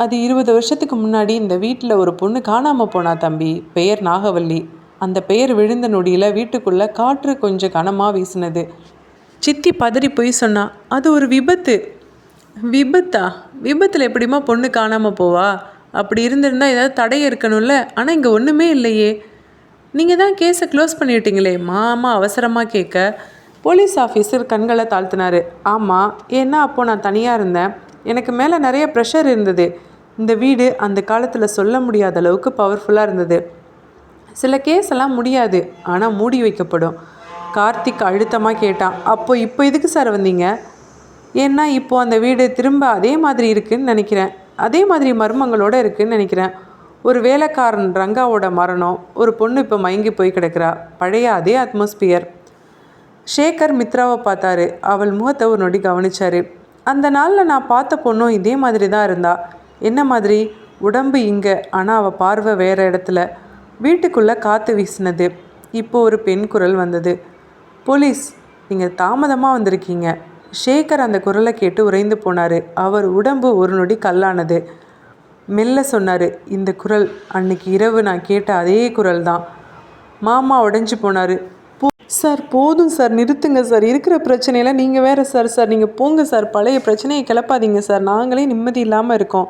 அது 20 வருஷத்துக்கு முன்னாடி இந்த வீட்டில் ஒரு பொண்ணு காணாமல் போனா தம்பி. பெயர் நாகவல்லி. அந்த பெயர் விழுந்த நொடியில் வீட்டுக்குள்ளே காற்று கொஞ்சம் கனமாக வீசினது. சித்தி பதறி போய் சொன்னா, அது ஒரு விபத்து. விபத்தா? விபத்தில் எப்படிமா பொண்ணு காணாமல் போவா? அப்படி இருந்திருந்தால் ஏதாவது தடை இருக்கணும்ல. ஆனால் இங்கே ஒன்றுமே இல்லையே. நீங்கள் தான் கேஸை க்ளோஸ் பண்ணிவிட்டீங்களே. மாமா அவசரமாக கேட்க. போலீஸ் ஆஃபீஸர் கண்களை தாழ்த்தினார். ஆமாம், ஏன்னா அப்போது நான் தனியாக இருந்தேன். எனக்கு மேலே நிறைய ப்ரெஷர் இருந்தது. இந்த வீடு அந்த காலத்தில் சொல்ல முடியாத அளவுக்கு பவர்ஃபுல்லாக இருந்தது. சில கேஸ் எல்லாம் முடியாது, ஆனால் மூடி வைக்கப்படும். கார்த்திக் அழுத்தமாக கேட்டான். இப்போ எதுக்கு சார் வந்தீங்க? ஏன்னா இப்போது அந்த வீடு திரும்ப அதே மாதிரி இருக்குதுன்னு நினைக்கிறேன். அதே மாதிரி மர்மங்களோடு இருக்குதுன்னு நினைக்கிறேன். ஒரு வேலைக்காரன் ரங்காவோட மரணம், ஒரு பொண்ணு இப்போ மயங்கி போய் கிடக்கிறா. பழைய அதே அட்மாஸ்பியர். சேகர் மித்ராவை பார்த்தாரு. அவள் முகத்தை ஒரு நொடி கவனிச்சார். அந்த நாளில் நான் பார்த்த பொண்ணும் இதே மாதிரி தான் இருந்தா. என்ன மாதிரி? உடம்பு இங்கே, ஆனால் அவள் பார்வை வேறு இடத்துல. வீட்டுக்குள்ளே காற்று வீசினது. இப்போ ஒரு பெண் குரல் வந்தது. போலீஸ், நீங்கள் தாமதமாக வந்திருக்கீங்க. சேகர் அந்த குரலை கேட்டு உறைந்து போனார். அவர் உடம்பு ஒரு நொடி கல்லானது. மெல்ல சொன்னார். இந்த குரல் அன்னைக்கு இரவு நான் கேட்ட அதே குரல் தான். மாமா உடைஞ்சு போனார். சார் போதும் சார், நிறுத்துங்க சார். இருக்கிற பிரச்சனையில் நீங்கள் வேறு சார். நீங்கள் போங்க சார். பழைய பிரச்சனையை கிளப்பாதீங்க சார். நாங்களே நிம்மதி இல்லாமல் இருக்கோம்.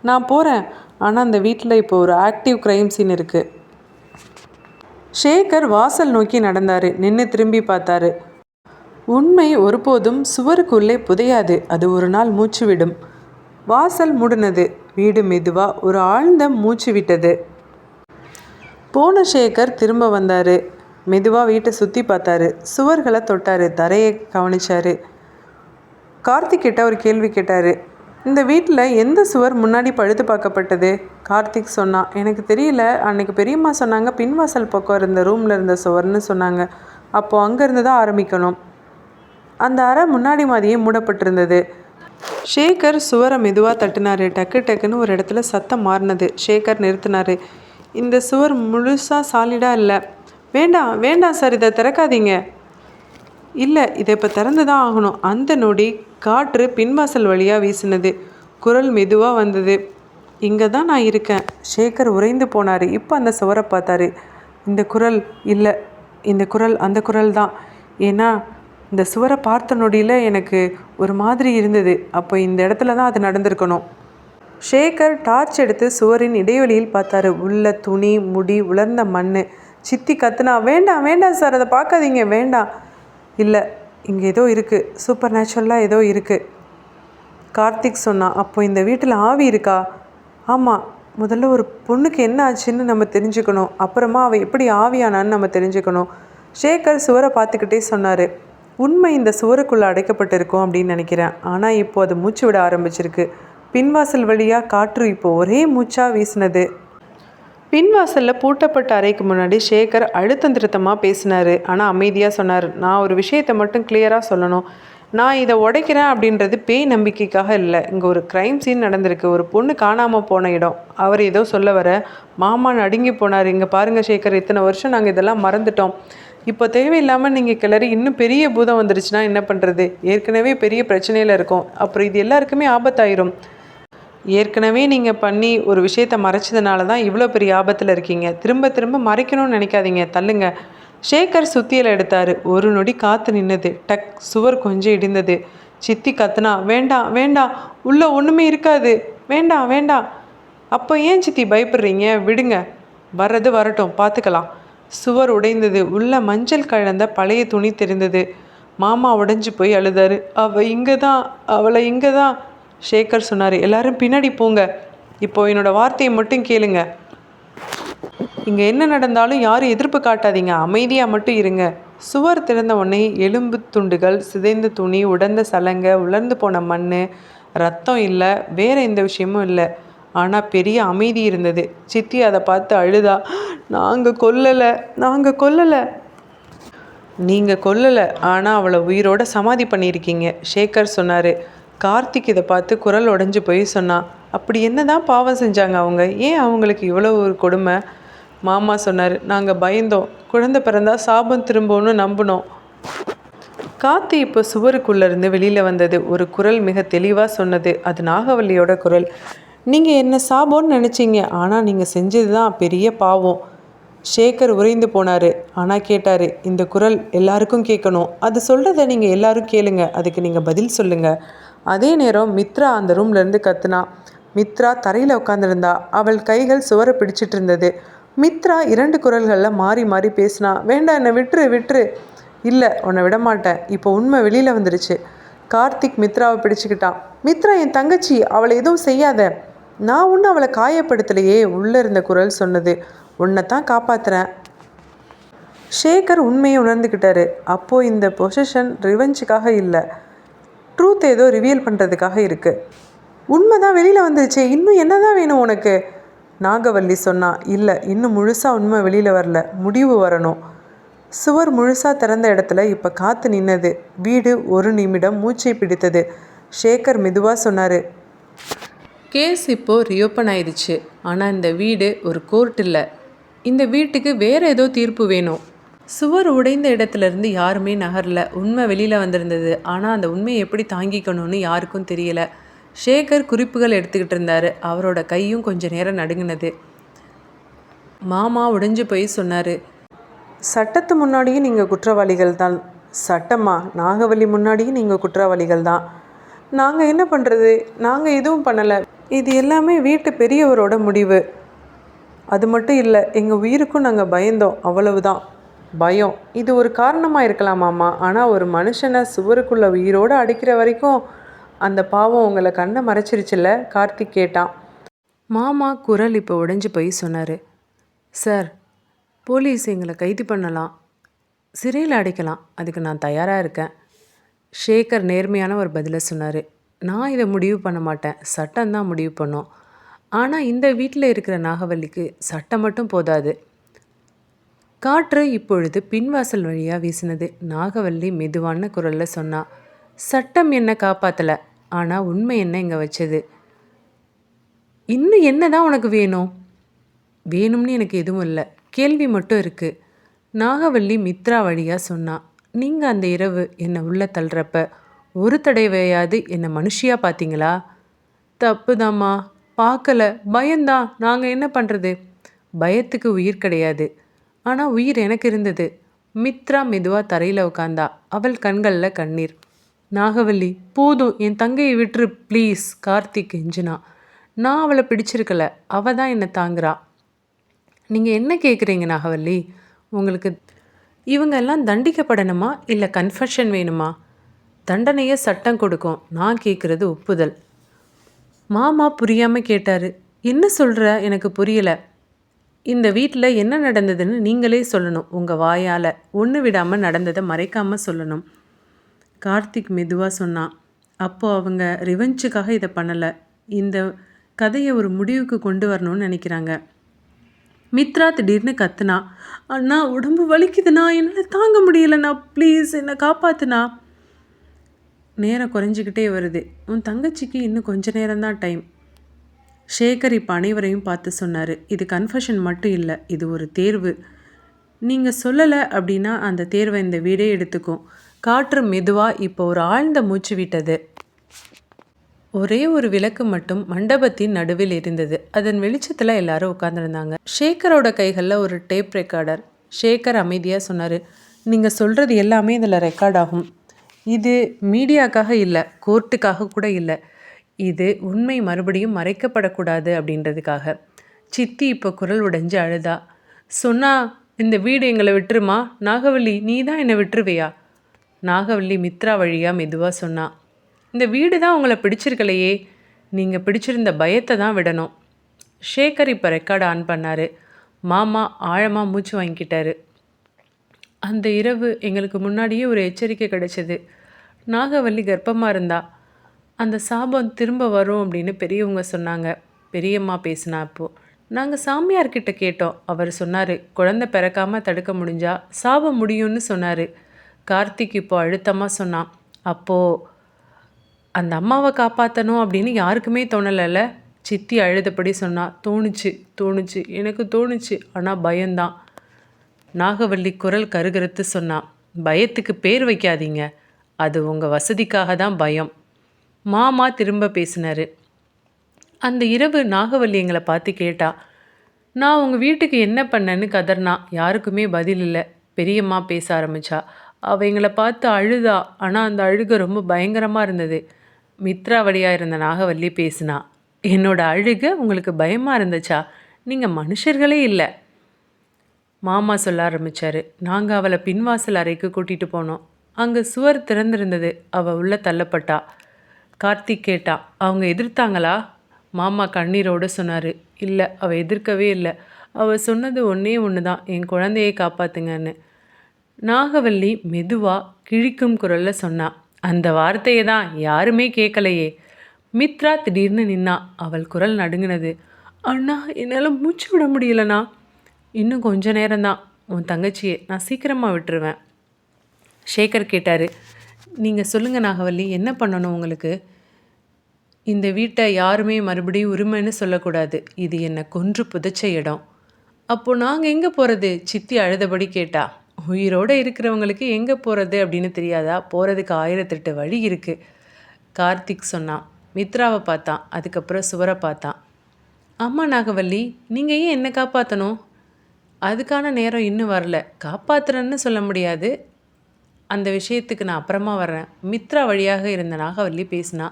நான் போகிறேன். ஆனால் அந்த வீட்டில் இப்போ ஒரு ஆக்டிவ் க்ரைம் சீன் இருக்குது. சேகர் வாசல் நோக்கி நடந்தார். நின்று திரும்பி பார்த்தாரு. உண்மை ஒருபோதும் சுவருக்குள்ளே புதையாது, அது ஒரு நாள் மூச்சு விடும். வாசல் மூடினது. வீடு மெதுவாக ஒரு ஆழ்ந்த மூச்சு விட்டது. போன சேகர் திரும்ப வந்தார். மெதுவாக வீட்டை சுற்றி பார்த்தாரு. சுவர்களை தொட்டார். தரையை கவனிச்சார். கார்த்திக் கிட்ட ஒரு கேள்வி கேட்டார். இந்த வீட்டில் எந்த சுவர் முன்னாடி பழுது பார்க்கப்பட்டது? கார்த்திக் சொன்னான், எனக்கு தெரியல. அன்னைக்கு பெரியம்மா சொன்னாங்க பின்வாசல் பக்கம் இருந்த ரூமில் இருந்த சுவர்னு சொன்னாங்க. அப்போது அங்கேருந்து தான் ஆரம்பிக்கணும். அந்த அறை முன்னாடி மாதிரியே மூடப்பட்டிருந்தது. சேகர் சுவரை மெதுவாக தட்டினார். டக்கு டக்குன்னு ஒரு இடத்துல சத்தம் மாறினது. சேகர் நிறுத்தினார். இந்த சுவர் முழுசாக சாலிடாக இல்லை. வேண்டாம் வேண்டாம் சார், இதை திறக்காதீங்க. இல்லை, இதை இப்போ திறந்து தான் ஆகணும். அந்த நொடி காற்று பின்வாசல் வழியாக வீசினது. குரல் மெதுவாக வந்தது. இங்கே தான் நான் இருக்கேன். சேகர் உறைந்து போனார். இப்போ அந்த சுவரை பார்த்தாரு. இந்த குரல் இல்லை, இந்த குரல் அந்த குரல் தான். ஏன்னா இந்த சுவரை பார்த்த நொடியில் எனக்கு ஒரு மாதிரி இருந்தது. அப்போ இந்த இடத்துல தான் அது நடந்திருக்கணும். சேகர் டார்ச் எடுத்து சுவரின் இடைவெளியில் பார்த்தாரு. உள்ள துணி, முடி, உலர்ந்த மண். சித்தி கத்துனா, வேண்டாம் வேண்டாம் சார், அதை பார்க்காதீங்க, வேண்டாம். இல்லை, இங்கே ஏதோ இருக்குது, சூப்பர் நேச்சுரலாக ஏதோ இருக்குது. கார்த்திக் சொன்னான், அப்போ இந்த வீட்டில் ஆவி இருக்கா? ஆமாம், முதல்ல ஒரு பொண்ணுக்கு என்ன ஆச்சுன்னு நம்ம தெரிஞ்சுக்கணும். அப்புறமா அவள் எப்படி ஆவியானான்னு நம்ம தெரிஞ்சுக்கணும். சேகர் சுவரை பார்த்துக்கிட்டே சொன்னார், உண்மை இந்த சுவருக்குள்ளே அடைக்கப்பட்டிருக்கும் அப்படின்னு நினைக்கிறேன். ஆனால் இப்போ அது மூச்சு விட ஆரம்பிச்சிருக்கு. பின்வாசல் வழியாக காற்று இப்போ ஒரே மூச்சாக வீசினது. பின்வாசலில் பூட்டப்பட்ட அறைக்கு முன்னாடி சேகர் அழுத்தம் திருத்தமாக பேசினார். ஆனால் அமைதியாக சொன்னார், நான் ஒரு விஷயத்தை மட்டும் கிளியராக சொல்லணும். நான் இதை உடைக்கிறேன் அப்படின்றது பேய் நம்பிக்கைக்காக இல்லை. இங்கே ஒரு க்ரைம் சீன் நடந்திருக்கு. ஒரு பொண்ணு காணாமல் போன இடம். அவர் ஏதோ சொல்ல வர மாமா நடுங்கி போனார். இங்கே பாருங்கள் சேகர், இத்தனை வருஷம் நாங்கள் இதெல்லாம் மறந்துட்டோம். இப்போ தேவையில்லாமல் நீங்கள் கிளறி இன்னும் பெரிய பூதம் வந்துருச்சுன்னா என்ன பண்ணுறது? ஏற்கனவே பெரிய பிரச்சனையில் இருக்கும். அப்புறம் இது எல்லாருக்குமே ஆபத்தாயிரும். ஏற்கனவே நீங்கள் பண்ணி ஒரு விஷயத்தை மறைச்சதுனால தான் இவ்வளோ பெரிய ஆபத்தில் இருக்கீங்க. திரும்ப திரும்ப மறைக்கணும்னு நினைக்காதீங்க, தள்ளுங்க. சேகர் சுத்தியலை எடுத்தார். ஒரு நொடி காற்று நின்னது. டக், சுவர் கொஞ்சம் இடிந்தது. சித்தி கத்துனா, வேண்டாம் வேண்டாம், உள்ளே ஒன்றுமே இருக்காது, வேண்டாம் வேண்டாம். அப்போ ஏன் சித்தி பயப்படுறீங்க? விடுங்க, வர்றது வரட்டும், பார்த்துக்கலாம். சுவர் உடைந்தது. உள்ள மஞ்சள் கலந்த பழைய துணி தெரிந்தது. மாமா உடைஞ்சு போய் அழுதாரு. அவளை இங்கே தான். சேகர் சொன்னார், எல்லாரும் பின்னாடி போங்க. இப்போ என்னோடய வார்த்தையை மட்டும் கேளுங்க. இங்கே என்ன நடந்தாலும் யாரும் எதிர்ப்பு காட்டாதீங்க, அமைதியாக மட்டும் இருங்க. சுவர் திறந்த உடனே எலும்பு துண்டுகள், சிதைந்த துணி, உடைந்த சலங்கை, உலர்ந்து போன மண், ரத்தம் இல்லை, வேறு எந்த விஷயமும் இல்லை. ஆனால் பெரிய அமைதி இருந்தது. சித்தி அதை பார்த்து அழுதா, நாங்கள் கொல்லலை. நீங்கள் கொல்லலை, ஆனால் அவளை உயிரோட சமாதி பண்ணியிருக்கீங்க. சேகர் சொன்னார். கார்த்திக் இதை பார்த்து குரல் உடைஞ்சு போய் சொன்னான், அப்படி என்ன தான் பாவம் செஞ்சாங்க அவங்க? ஏன் அவங்களுக்கு இவ்வளோ ஒரு கொடுமை? மாமா சொன்னார், நாங்கள் பயந்தோம். குழந்தை பிறந்தா சாபம் திரும்பவும்னு நம்பினோம். காற்று இப்போ சுவருக்குள்ளேருந்து வெளியில் வந்தது. ஒரு குரல் மிக தெளிவாக சொன்னது. அது நாகவல்லியோட குரல். நீங்கள் என்ன சாபம்னு நினச்சிங்க, ஆனால் நீங்கள் செஞ்சது தான் பெரிய பாவம். சேகர் உறைந்து போனார். ஆனால் கேட்டார், இந்த குரல் எல்லாருக்கும் கேட்கணும். அது சொல்கிறத நீங்கள் எல்லாரும் கேளுங்க, அதுக்கு நீங்கள் பதில் சொல்லுங்கள். அதே நேரம் மித்ரா அந்த ரூம்லேருந்து கத்துனா. மித்ரா தரையில் உட்காந்துருந்தா. அவள் கைகள் சுவரை பிடிச்சிட்டு இருந்தது. மித்ரா 2 குரல்களில் மாறி மாறி பேசினா, வேண்டாம், என்னை விட்டுரு. இல்லை, உன்னை விடமாட்டேன். இப்போ உண்மை வெளியில் வந்துடுச்சு. கார்த்திக் மித்ராவை பிடிச்சிக்கிட்டான். மித்ரா என் தங்கச்சி, அவளை எதுவும் செய்யாத. நான் ஒன்றும் அவளை காயப்படுத்தலையே, உள்ளே இருந்த குரல் சொன்னது. உன்னை தான் காப்பாற்றுறேன். சேகர் உண்மையை உணர்ந்துக்கிட்டாரு. அப்போது இந்த பொசிஷன் ரிவெஞ்சுக்காக இல்லை, ட்ரூத் ஏதோ ரிவீல் பண்ணுறதுக்காக இருக்குது. உண்மை தான் வெளியில் வந்துருச்சு, இன்னும் என்ன தான் வேணும் உனக்கு? நாகவல்லி சொன்னா. இல்லை, இன்னும் முழுசாக உண்மை வெளியில் வரல, முடிவு வரணும். சுவர் முழுசாக திறந்த இடத்துல இப்போ காற்று நின்னது. வீடு ஒரு நிமிடம் மூச்சை பிடித்தது. சேகர் மெதுவாக சொன்னார், கேஸ் இப்போது ரியோப்பன் ஆயிடுச்சு. ஆனால் இந்த வீடு ஒரு கோர்ட் இல்லை. இந்த வீட்டுக்கு வேறு ஏதோ தீர்ப்பு வேணும். சுவர் உடைந்த இடத்துலேருந்து யாருமே நகரல. உண்மை வெளியில் வந்திருந்தது. ஆனால் அந்த உண்மையை எப்படி தாங்கிக்கணும்னு யாருக்கும் தெரியலை. சேகர் குறிப்புகள் எடுத்துக்கிட்டு இருந்தார். அவரோட கையும் கொஞ்சம் நேரம் நடுங்கினது. மாமா உடைஞ்சு போய் சொன்னார், சட்டத்து முன்னாடியும் நீங்கள் குற்றவாளிகள் தான். சட்டமா? நாகவல்லி முன்னாடியும் நீங்கள் குற்றவாளிகள் தான். நாங்கள் என்ன பண்ணுறது? நாங்கள் எதுவும் பண்ணலை. இது எல்லாமே வீட்டு பெரியவரோட முடிவு. அது மட்டும் இல்லை, எங்கள் உயிருக்கும் நாங்கள் பயந்தோம், அவ்வளவுதான். பயம் இது ஒரு காரணமாக இருக்கலாமாம்மா, ஆனால் ஒரு மனுஷனை சுவருக்குள்ளே உயிரோடு அடைக்கிற வரைக்கும் அந்த பாவம் உங்களை கண்ணை மறைச்சிருச்சுல்ல? கார்த்திக் கேட்டான். மாமா குரல் இப்போ உடைஞ்சு போய் சொன்னார், சார், போலீஸ் எங்களை கைது பண்ணலாம், சிறையில் அடைக்கலாம், அதுக்கு நான் தயாராக இருக்கேன். ஷேகர் நேர்மையான ஒரு பதிலை சொன்னார். நான் இதை முடிவு பண்ண மாட்டேன், சட்டம்தான் முடிவு பண்ணோம். ஆனால் இந்த வீட்டில் இருக்கிற நாகவல்லிக்கு சட்டம் மட்டும் போதாது. காற்று இப்பொழுது பின்வாசல் வழியாக வீசினது. நாகவல்லி மெதுவான குரலில் சொன்னா, சட்டம் என்ன காப்பாற்றலை, ஆனால் உண்மை என்ன இங்கே வச்சது. இன்னும் என்ன தான் உனக்கு வேணும்? வேணும்னு எனக்கு எதுவும் இல்லை, கேள்வி மட்டும் இருக்குது. நாகவல்லி மித்ரா வழியாக சொன்னா, நீங்கள் அந்த இரவு என்னை உள்ளே தள்ளுறப்ப ஒரு தடவையாவது என்னை மனுஷியாக பார்த்தீங்களா? தப்புதாம்மா, பார்க்கல, பயந்தான். நாங்கள் என்ன பண்ணுறது? பயத்துக்கு உயிர் கிடையாது, ஆனால் உயிர் எனக்கு இருந்தது. மித்ரா மெதுவாக தரையில் உட்காந்தா. அவள் கண்களில் கண்ணீர். நாகவல்லி, போதும், என் தங்கையை விட்டுரு ப்ளீஸ். கார்த்திக் கெஞ்சினா. நான் அவளை பிடிச்சிருக்கல, அவள் தான் என்னை தாங்குறா. நீங்கள் என்ன கேட்குறீங்க நாகவல்லி? உங்களுக்கு இவங்க எல்லாம் தண்டிக்கப்படணுமா இல்லை கன்ஃபெஷன் வேணுமா? தண்டனையை சட்டம் கொடுக்கும், நான் கேட்குறது ஒப்புதல். மாமா புரியாமல் கேட்டார். என்ன சொல்கிற? எனக்கு புரியலை. இந்த வீட்டில் என்ன நடந்ததுன்னு நீங்களே சொல்லணும், உங்கள் வாயால். ஒன்று விடாமல் நடந்ததை மறைக்காமல் சொல்லணும். கார்த்திக் மெதுவாக சொன்னான். அப்போது அவங்க ரிவெஞ்சுக்காக இதை பண்ணலை, இந்த கதையை ஒரு முடிவுக்கு கொண்டு வரணும்னு நினைக்கிறாங்க. மித்ரா திடீர்னு கத்துனா. அண்ணா, உடம்பு வலிக்குதுண்ணா, என்னால் தாங்க முடியலண்ணா, ப்ளீஸ் என்னை காப்பாத்துனா. நேரம் குறைஞ்சிக்கிட்டே வருது, உன் தங்கச்சிக்கு இன்னும் கொஞ்ச நேரம்தான் டைம். ஷேகர் இப்போ அனைவரையும் பார்த்து சொன்னார். இது கன்ஃபெஷன் மட்டும் இல்லை, இது ஒரு தேர்வு. நீங்கள் சொல்லலை அப்படின்னா அந்த தேர்வை இந்த வீடே எடுத்துக்கும். காற்று மெதுவாக இப்போ ஒரு ஆழ்ந்த மூச்சு விட்டது. ஒரே ஒரு விளக்கு மட்டும் மண்டபத்தின் நடுவில் இருந்தது. அதன் வெளிச்சத்தில் எல்லாரும் உட்காந்துருந்தாங்க. ஷேகரோட கைகளில் ஒரு டேப் ரெக்கார்டர். ஷேகர் அமைதியாக சொன்னார், நீங்கள் சொல்கிறது எல்லாமே இதில் ரெக்கார்ட் ஆகும். இது மீடியாக்காக இல்லை, கோர்ட்டுக்காக கூட இல்லை. இது உண்மை மறுபடியும் மறைக்கப்படக்கூடாது அப்படின்றதுக்காக. சித்தி இப்போ குரல் உடைஞ்சு அழுதா. சொன்னா, இந்த வீடு எங்களை விட்டுருமா? நாகவல்லி, நீ தான் என்னை விட்டுருவியா? நாகவல்லி மித்ரா வழியாக மெதுவாக சொன்னா, இந்த வீடு தான் உங்களை பிடிச்சிருக்கலையே, நீங்கள் பிடிச்சிருந்த பயத்தை தான் விடணும். ஷேகர் இப்போ ரெக்கார்டு ஆன் பண்ணார். மாமா ஆழமாக மூச்சு வாங்கிக்கிட்டாரு. அந்த இரவு எங்களுக்கு முன்னாடியே ஒரு எச்சரிக்கை கிடைச்சது. நாகவல்லி கர்ப்பமாக இருந்தா. அந்த சாபம் திரும்ப வரும் அப்படின்னு பெரியவங்க சொன்னாங்க. பெரியம்மா பேசினா. அப்போது நாங்கள் சாமியார்கிட்ட கேட்டோம். அவர் சொன்னார், குழந்தை பிறக்காமல் தடுக்க முடிஞ்சா சாபம் முடியும்னு சொன்னார். கார்த்திக் இப்போ அழுத்தமாக சொன்னான். அப்போது அந்த அம்மாவை காப்பாற்றணும் அப்படின்னு யாருக்குமே தோணலைல்ல? சித்தி அழுதபடி சொன்னா. தோணுச்சு, எனக்கு தோணுச்சு, ஆனால் பயம்தான். நாகவல்லி குரல் கருகருத்து சொன்னா. பயத்துக்கு பேர் வைக்காதீங்க, அது உங்கள் வசதிக்காக தான் பயம். மாமா திரும்ப பேசினார். அந்த இரவு நாகவல்லி எங்களை பார்த்து கேட்டா. நான் உங்கள் வீட்டுக்கு என்ன பண்ணேன்னு கதர்னா. யாருக்குமே பதில் இல்லை. பெரியம்மா பேச ஆரம்பித்தா. அவள் எங்களை பார்த்து அழுதா. ஆனால் அந்த அழுகை ரொம்ப பயங்கரமாக இருந்தது. மித்ரா வழியாக இருந்த நாகவல்லி பேசினா. என்னோட அழுகை உங்களுக்கு பயமாக இருந்துச்சா? நீங்கள் மனுஷர்களே இல்லை. மாமா சொல்ல ஆரம்பித்தார். நாங்கள் அவளை பின்வாசல் அறைக்கு கூட்டிகிட்டு போனோம். அங்கே சுவர் திறந்திருந்தது. அவள் உள்ளே தள்ளப்பட்டா. கார்த்திக் கேட்டா, அவங்க எதிர்த்தாங்களா? மாமா கண்ணீரோடு சொன்னார். இல்லை, அவள் எதிர்க்கவே இல்லை. அவள் சொன்னது ஒன்றே ஒன்று தான், என் குழந்தையை காப்பாற்றுங்கன்னு. நாகவல்லி மெதுவாக கிழிக்கும் குரலில் சொன்னா. அந்த வார்த்தையை தான் யாருமே கேட்கலையே. மித்ரா திடீர்னு நின்னா. அவள் குரல் நடுங்கினது. அண்ணா, என்னால் மூச்சு விட முடியலண்ணா. இன்னும் கொஞ்ச நேரம்தான், உன் தங்கச்சியை நான் சீக்கிரமாக விட்டுருவேன். ஷேகர் கேட்டார். நீங்கள் சொல்லுங்கள் நாகவல்லி, என்ன பண்ணணும் உங்களுக்கு? இந்த வீட்டை யாருமே மறுபடியும் உரிமைன்னு சொல்லக்கூடாது. இது என்னை கொன்று புதைச்ச இடம். அப்போது நாங்கள் எங்கே போகிறது? சித்தி அழுதபடி கேட்டா. உயிரோடு இருக்கிறவங்களுக்கு எங்கே போகிறது அப்படின்னு தெரியாதா? போகிறதுக்கு 1008 வழி இருக்குது. கார்த்திக் சொன்னான். மித்ராவை பார்த்தான். அதுக்கப்புறம் சுவரை பார்த்தான். அம்மா நாகவல்லி, நீங்கள் ஏன் என்னை காப்பாற்றணும்? அதுக்கான நேரம் இன்னும் வரல. காப்பாற்றுறேன்னு சொல்ல முடியாது, அந்த விஷயத்துக்கு நான் அப்புறமா வர்றேன். மித்ரா வழியாக இருந்த நாகவல்லி பேசினா.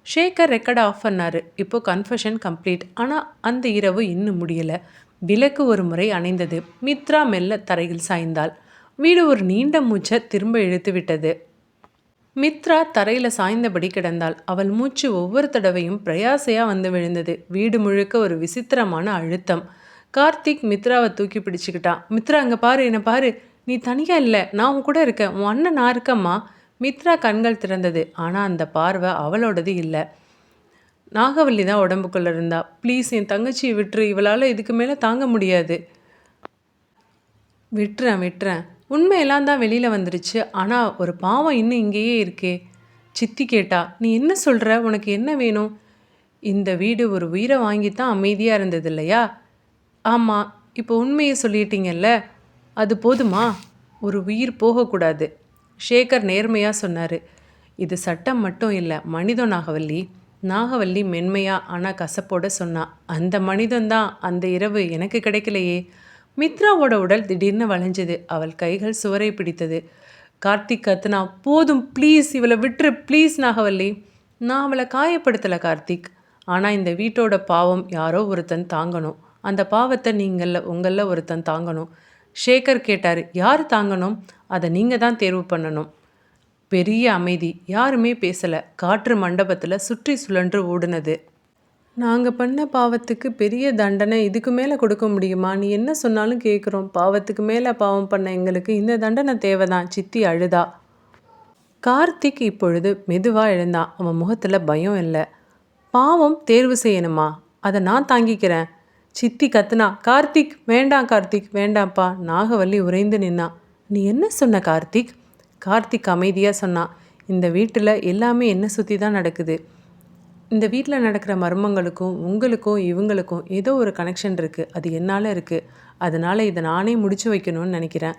ஷேகர் ரெக்கார்டை ஆஃப் பண்ணார். இப்போது கன்ஃபெஷன் கம்ப்ளீட். ஆனால் அந்த இரவு இன்னும் முடியலை. விளக்கு ஒரு முறை அணைந்தது. மித்ரா மெல்ல தரையில் சாய்ந்தாள். வீடு ஒரு நீண்ட மூச்சை திரும்ப இழுத்து விட்டது. மித்ரா தரையில் சாய்ந்தபடி கிடந்தாள். அவள் மூச்சு ஒவ்வொரு தடவையும் பிரயாசையாக வந்து விழுந்தது. வீடு முழுக்க ஒரு விசித்திரமான அழுத்தம். கார்த்திக் மித்ராவை தூக்கி பிடிச்சிக்கிட்டான். மித்ரா, அங்கே பாரு, என்னை பாரு, நீ தனியாக இல்லை, நான் உன் கூட இருக்கேன், உன் அண்ணன் நான் இருக்கம்மா. மித்ரா கண்கள் திறந்தது. ஆனால் அந்த பார்வை அவளோடது இல்லை. நாகவல்லி தான் உடம்புக்குள்ளே இருந்தா. ப்ளீஸ் என் தங்கச்சியை விட்டுரு, இவளால் இதுக்கு மேலே தாங்க முடியாது. விட்டுறேன். உண்மையெல்லாம் தான் வெளியில் வந்துருச்சு. ஆனால் ஒரு பாவம் இன்னும் இங்கேயே இருக்கே. சித்தி கேட்டா, நீ என்ன சொல்கிற, உனக்கு என்ன வேணும்? இந்த வீடு ஒரு உயிரை வாங்கித்தான் அமைதியாக இருந்தது இல்லையா? ஆமாம், இப்போ உண்மையை சொல்லிட்டீங்கல்ல, அது போதுமா? ஒரு உயிர் போகக்கூடாது. ஷேகர் நேர்மையாக சொன்னார். இது சட்டம் மட்டும் இல்லை, மனிதன் நாகவல்லி. நாகவல்லி மென்மையாக ஆனால் கசப்போட சொன்னான். அந்த மனிதன்தான் அந்த இரவு எனக்கு கிடைக்கலையே. மித்ராவோட உடல் திடீர்னு வளைஞ்சது. அவள் கைகள் சுவரை பிடித்தது. கார்த்திக் கத்துனா, போதும் ப்ளீஸ், இவளை விட்டுரு ப்ளீஸ் நாகவல்லி. நான் அவளை காயப்படுத்தலை கார்த்திக். ஆனால் இந்த வீட்டோட பாவம் யாரோ ஒருத்தன் தாங்கணும். அந்த பாவத்தை உங்களில் ஒருத்தன் தாங்கணும். ஷேகர் கேட்டார், யார் தாங்கணும்? அதை நீங்கள் தான் தேர்வு பண்ணணும். பெரிய அமைதி. யாருமே பேசலை. காற்று மண்டபத்தில் சுற்றி சுழன்று ஓடுனது. நாங்கள் பண்ண பாவத்துக்கு பெரிய தண்டனை இதுக்கு மேலே கொடுக்க முடியுமா? நீ என்ன சொன்னாலும் கேட்குறோம். பாவத்துக்கு மேலே பாவம் பண்ண எங்களுக்கு இந்த தண்டனை தேவைதான். சித்தி அழுதா. கார்த்திக் இப்பொழுது மெதுவாக எழுந்தான். அவன் முகத்தில் பயம் இல்லை. பாவம் தேர்வு செய்யணுமா? அதை நான் தாங்கிக்கிறேன். சித்தி கத்துனா, கார்த்திக் வேண்டாம், கார்த்திக் வேண்டாம்ப்பா. நாகவல்லி உறைந்து நின்னா. நீ என்ன சொன்ன கார்த்திக்? கார்த்திக் அமைதியாக சொன்னான். இந்த வீட்டில் எல்லாமே என்னை சுற்றி தான் நடக்குது. இந்த வீட்டில் நடக்கிற மர்மங்களுக்கும் உங்களுக்கும் இவங்களுக்கும் ஏதோ ஒரு கனெக்ஷன் இருக்குது. அது என்னால் இருக்குது. அதனால் இதை நானே முடிச்சு வைக்கணும்னு நினைக்கிறேன்.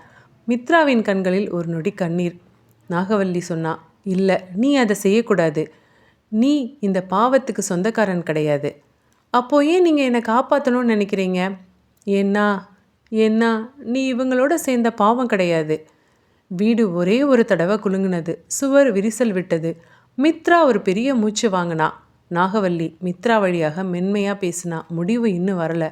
மித்ராவின் கண்களில் ஒரு நொடி கண்ணீர். நாகவல்லி சொன்னா, இல்லை, நீ அதை செய்யக்கூடாது. நீ இந்த பாவத்துக்கு சொந்தக்காரன் கிடையாது. அப்போ ஏன் நீங்கள் என்னை காப்பாற்றணும்னு நினைக்கிறீங்க? ஏன்னா நீ இவங்களோட சேர்ந்த பாவம் கிடையாது. வீடு ஒரே ஒரு தடவை குலுங்குனது. சுவர் விரிசல் விட்டது. மித்ரா ஒரு பெரிய மூச்சு வாங்கினா. நாகவல்லி மித்ரா வழியாக மென்மையாக பேசினா. முடிவு இன்னும் வரலை.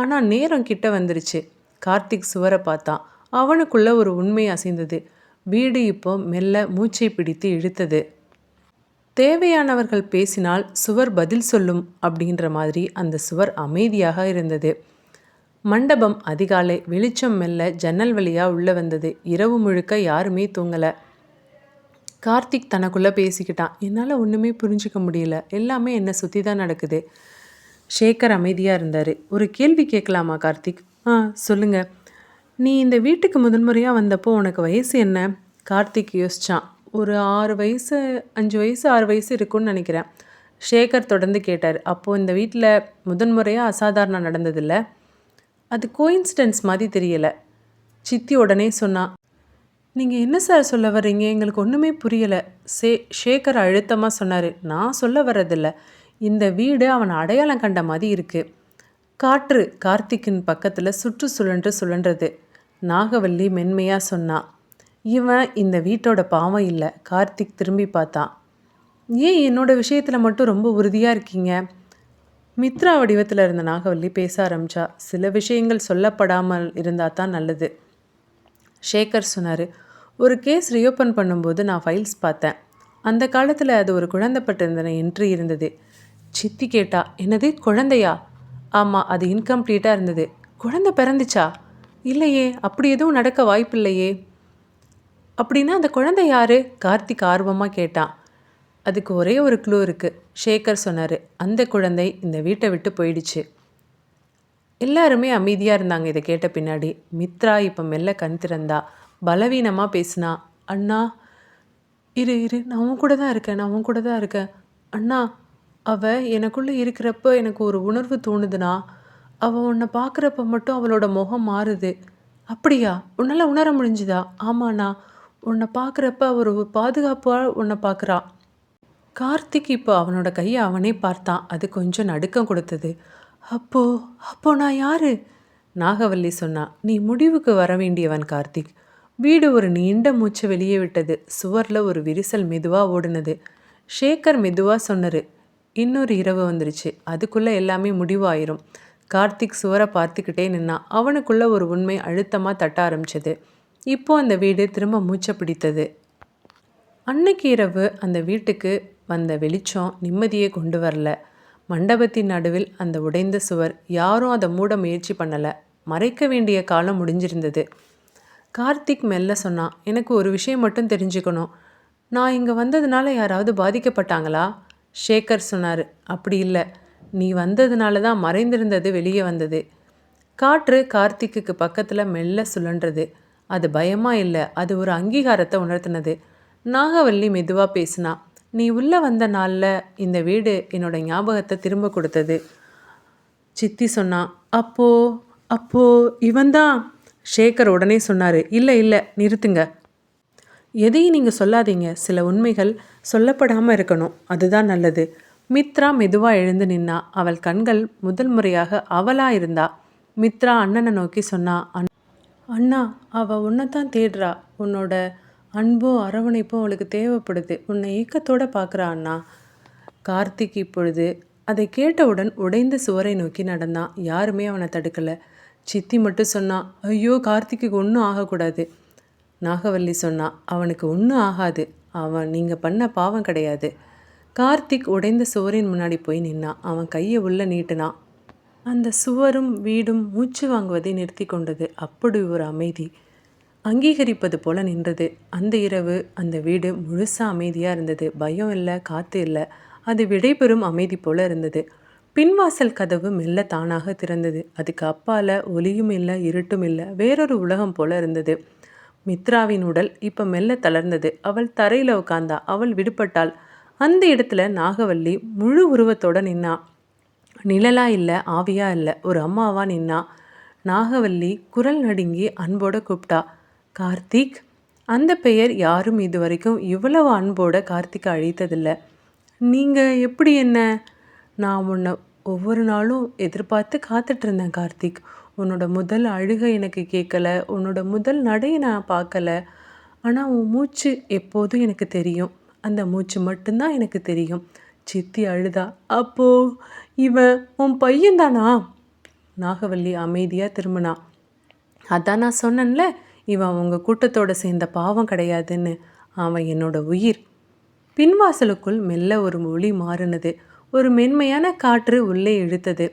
ஆனால் நேரம் கிட்ட வந்துருச்சு. கார்த்திக் சுவரை பார்த்தான். அவனுக்குள்ள ஒரு உண்மை அசைந்தது. வீடு இப்போ மெல்ல மூச்சை பிடித்து இழுத்தது. தேவையானவர்கள் பேசினால் சுவர் பதில் சொல்லும் அப்படின்ற மாதிரி அந்த சுவர் அமைதியாக இருந்தது. மண்டபம் அதிகாலை. வெளிச்சம் மெல்ல ஜன்னல் வழியாக உள்ளே வந்தது. இரவு முழுக்க யாருமே தூங்கலை. கார்த்திக் தனக்குள்ளே பேசிக்கிட்டான். என்னால் ஒன்றுமே புரிஞ்சிக்க முடியல. எல்லாமே என்னை சுற்றி தான் நடக்குது. ஷேகர் அமைதியாக இருந்தார். ஒரு கேள்வி கேட்கலாமா கார்த்திக்? சொல்லுங்கள். நீ இந்த வீட்டுக்கு முதன்முறையாக வந்தப்போ உனக்கு வயசு என்ன? கார்த்திக் யோசிச்சான். ஒரு 6 வயசு 5 வயசு 6 வயசு இருக்குன்னு நினைக்கிறேன். ஷேகர் தொடர்ந்து கேட்டார். அப்போது இந்த வீட்டில் முதன்முறையாக அசாதாரணம் நடந்ததில்ல? அது கோயின்சிடென்ஸ் மாதிரி தெரியலை. சித்தி உடனே சொன்னா. நீங்கள் என்ன சார் சொல்ல வர்றீங்க? எங்களுக்கு ஒன்றுமே புரியலை. ஷேகர் அழுத்தமாக சொன்னார். நான் சொல்ல வர்றதில்ல, இந்த வீடு அவனை அடையாளம் கண்ட மாதிரி இருக்குது. காற்று கார்த்திக்கின் பக்கத்தில் சுழன்றது. நாகவல்லி மென்மையாக சொன்னா. இவன் இந்த வீட்டோட பாவம் இல்லை. கார்த்திக் திரும்பி பார்த்தான். ஏன் என்னோட விஷயத்தில் மட்டும் ரொம்ப உறுதியாக இருக்கீங்க? மித்ரா வடிவத்தில் இருந்த நாகவல்லி பேச ஆரம்பிச்சா. சில விஷயங்கள் சொல்லப்படாமல் இருந்தால் தான் நல்லது. ஷேகர் சொன்னார். ஒரு கேஸ் ரீஓப்பன் பண்ணும்போது நான் ஃபைல்ஸ் பார்த்தேன். அந்த காலத்தில் அது ஒரு குழந்தைப்பட்டிருந்த என்ட்ரி இருந்தது. சித்தி கேட்டா, என்னது குழந்தையா? ஆமாம், அது இன்கம்ப்ளீட்டாக இருந்தது. குழந்தை பிறந்துச்சா? இல்லையே, அப்படி எதுவும் நடக்க வாய்ப்பில்லையே. அப்படின்னா அந்த குழந்தை யார்? கார்த்திக் ஆர்வமாக கேட்டான். அதுக்கு ஒரே ஒரு க்ளூ இருக்குது. ஷேகர் சொன்னார். அந்த குழந்தை இந்த வீட்டை விட்டு போயிடுச்சு. எல்லாருமே அமைதியாக இருந்தாங்க. இதை கேட்ட பின்னாடி மித்ரா இப்போ மெல்ல கண் திறந்தா. பலவீனமாக பேசினா. அண்ணா, இரு, நான் உன் கூட தான் இருக்கேன். அண்ணா, அவள் எனக்குள்ளே இருக்கிறப்ப எனக்கு ஒரு உணர்வு தோணுதுண்ணா. அவள் உன்னை பார்க்குறப்ப மட்டும் அவளோட முகம் மாறுது. அப்படியா? உன்னால் உணர முடிஞ்சுதா? ஆமாண்ணா, உன்னை பார்க்குறப்ப அவர் ஒரு பாதுகாப்பாக உன்னை பார்க்குறா. கார்த்திக் இப்போ அவனோட கையை அவனே பார்த்தான். அது கொஞ்சம் நடுக்கம் கொடுத்தது. அப்போ நான் யாரு? நாகவல்லி சொன்னா. நீ முடிவுக்கு வர வேண்டியவன் கார்த்திக். வீடு ஒரு நீண்ட மூச்சு வெளியே விட்டது. சுவரில் ஒரு விரிசல் மெதுவாக ஓடுனது. ஷேகர் மெதுவாக சொன்னார். இன்னொரு இரவு வந்துருச்சு. அதுக்குள்ளே எல்லாமே முடிவாயிரும். கார்த்திக் சுவரை பார்த்துக்கிட்டே நின்னான். அவனுக்குள்ள ஒரு உண்மை அழுத்தமாக தட்ட ஆரம்பிச்சது. இப்போ அந்த வீடு திரும்ப மூச்சை பிடித்தது. அன்னைக்கு இரவு அந்த வீட்டுக்கு வந்த வெளிச்சம் நிம்மதியை கொண்டு வரல. மண்டபத்தின் நடுவில் அந்த உடைந்த சுவர். யாரும் அதை மூட முயற்சி பண்ணலை. மறைக்க வேண்டிய காலம் முடிஞ்சிருந்தது. கார்த்திக் மெல்ல சொன்னான், எனக்கு ஒரு விஷயம் மட்டும் தெரிஞ்சுக்கணும். நான் இங்கே வந்ததுனால யாராவது பாதிக்கப்பட்டாங்களா? ஷேகர் சொன்னார், அப்படி இல்லை, நீ வந்ததுனால தான் மறைந்திருந்தது வெளியே வந்தது. காற்று கார்த்திக்கு பக்கத்தில் மெல்ல சுழன்றது. அது பயமாக இல்லை, அது ஒரு அங்கீகாரத்தை உணர்த்தினது. நாகவல்லி மெதுவாக பேசினா, நீ உள்ளே வந்த நாளில் இந்த வீடு என்னோட ஞாபகத்தை திரும்ப கொடுத்தது. சித்தி சொன்னான், அப்போ இவன்தான். ஷேகர் உடனே சொன்னார், இல்லை இல்லை, நிறுத்துங்க. எதையும் நீங்கள் சொல்லாதீங்க. சில உண்மைகள் சொல்லப்படாமல் இருக்கணும், அதுதான் நல்லது. மித்ரா மெதுவாக எழுந்து நின்னா. அவள் கண்கள் முதல் முறையாக அவளாக இருந்தா. மித்ரா அண்ணனை நோக்கி சொன்னா, அண்ணா, அவள் உன்னைத்தான் தேடுறா. உன்னோட அன்பும் அரவணைப்பும் அவளுக்கு தேவைப்படுது. உன்னை ஏக்கத்தோடு பார்க்குறா அண்ணா. கார்த்திக் இப்பொழுது அதை கேட்டவுடன் உடைந்த சுவரை நோக்கி நடந்தான். யாருமே அவனை தடுக்கலை. சித்தி மட்டும் சொன்னான், ஐயோ, கார்த்திக்கு ஒன்றும் ஆகக்கூடாது. நாகவல்லி சொன்னா, அவனுக்கு ஒன்றும் ஆகாது. அவன் நீங்கள் பண்ண பாவம் கிடையாது. கார்த்திக் உடைந்த சுவரின் முன்னாடி போய் நின்னான். அவன் கையை உள்ளே நீட்டினான். அந்த சுவரும் வீடும் மூச்சு வாங்குவதை நிறுத்தி கொண்டது. அப்படி ஒரு அமைதி அங்கீகரிப்பது போல நின்றது. அந்த இரவு அந்த வீடு முழுசாக அமைதியாக இருந்தது. பயம் இல்லை, காற்று இல்லை. அது விடைபெறும் அமைதி போல இருந்தது. பின்வாசல் கதவு மெல்ல தானாக திறந்தது. அதுக்கு அப்பால் ஒளியும் இல்லை, இருட்டும் இல்லை, வேறொரு உலகம் போல இருந்தது. மித்ராவின் உடல் இப்போ மெல்ல தளர்ந்தது. அவள் தரையில் உட்கார்ந்தா. அவள் விடுபட்டாள். அந்த இடத்துல நாகவல்லி முழு உருவத்தோடு நின்னா. நிழலா இல்லை, ஆவியா இல்லை, ஒரு அம்மாவா நின்னா. நாகவல்லி குரல் நடுங்கி அன்போட கூப்பிட்டா, கார்த்திக். அந்த பெயர் யாரும் இது வரைக்கும் இவ்வளவு அன்போட கார்த்திகை அழைத்ததில்லை. நீங்கள் எப்படி என்ன? நான் உன்னை ஒவ்வொரு நாளும் எதிர்பார்த்து காத்துட்ருந்தேன் கார்த்திக். உன்னோட முதல் அழுகை எனக்கு கேட்கல, உன்னோட முதல் நடையை நான் பார்க்கல. ஆனால் உன் மூச்சு எப்போதும் எனக்கு தெரியும். அந்த மூச்சு மட்டும்தான் எனக்கு தெரியும். சித்தி அழுதா, அப்போ இவன் உன் பையன்தானா? நாகவல்லி அமைதியாக திரும்பினா. அதான் நான் சொன்னேன்ல, இவன் உங்கள் கூட்டத்தோடு சேர்ந்த பாவம் கிடையாதுன்னு. அவன் என்னோட உயிர். பின்வாசலுக்குள் மெல்ல ஒரு ஒளி மாறினது. ஒரு மென்மையான காற்று உள்ளே இழுத்தது.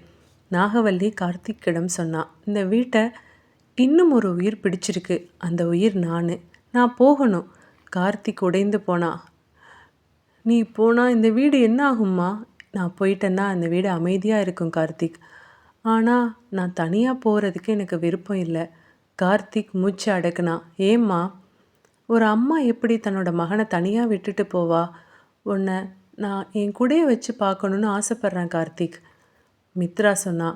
நாகவல்லி கார்த்திக்கிடம் சொன்னான், இந்த வீட்டை இன்னும் ஒரு உயிர் பிடிச்சிருக்கு. அந்த உயிர் நான் போகணும். கார்த்திக் உடைந்து போனா. நீ போனால் இந்த வீடு என்ன ஆகும்மா? நான் போயிட்டேன்னா அந்த வீடு அமைதியாக இருக்கும் கார்த்திக். ஆனால் நான் தனியாக போகிறதுக்கு எனக்கு விருப்பம் இல்லை. கார்த்திக் மூச்சு அடக்குனா. ஏம்மா? ஒரு அம்மா எப்படி தன்னோட மகனை தனியாக விட்டுட்டு போவா? உன்னை நான் என் கூடயே வச்சு பார்க்கணுன்னு ஆசைப்பட்றேன் கார்த்திக். மித்ரா சொன்னா,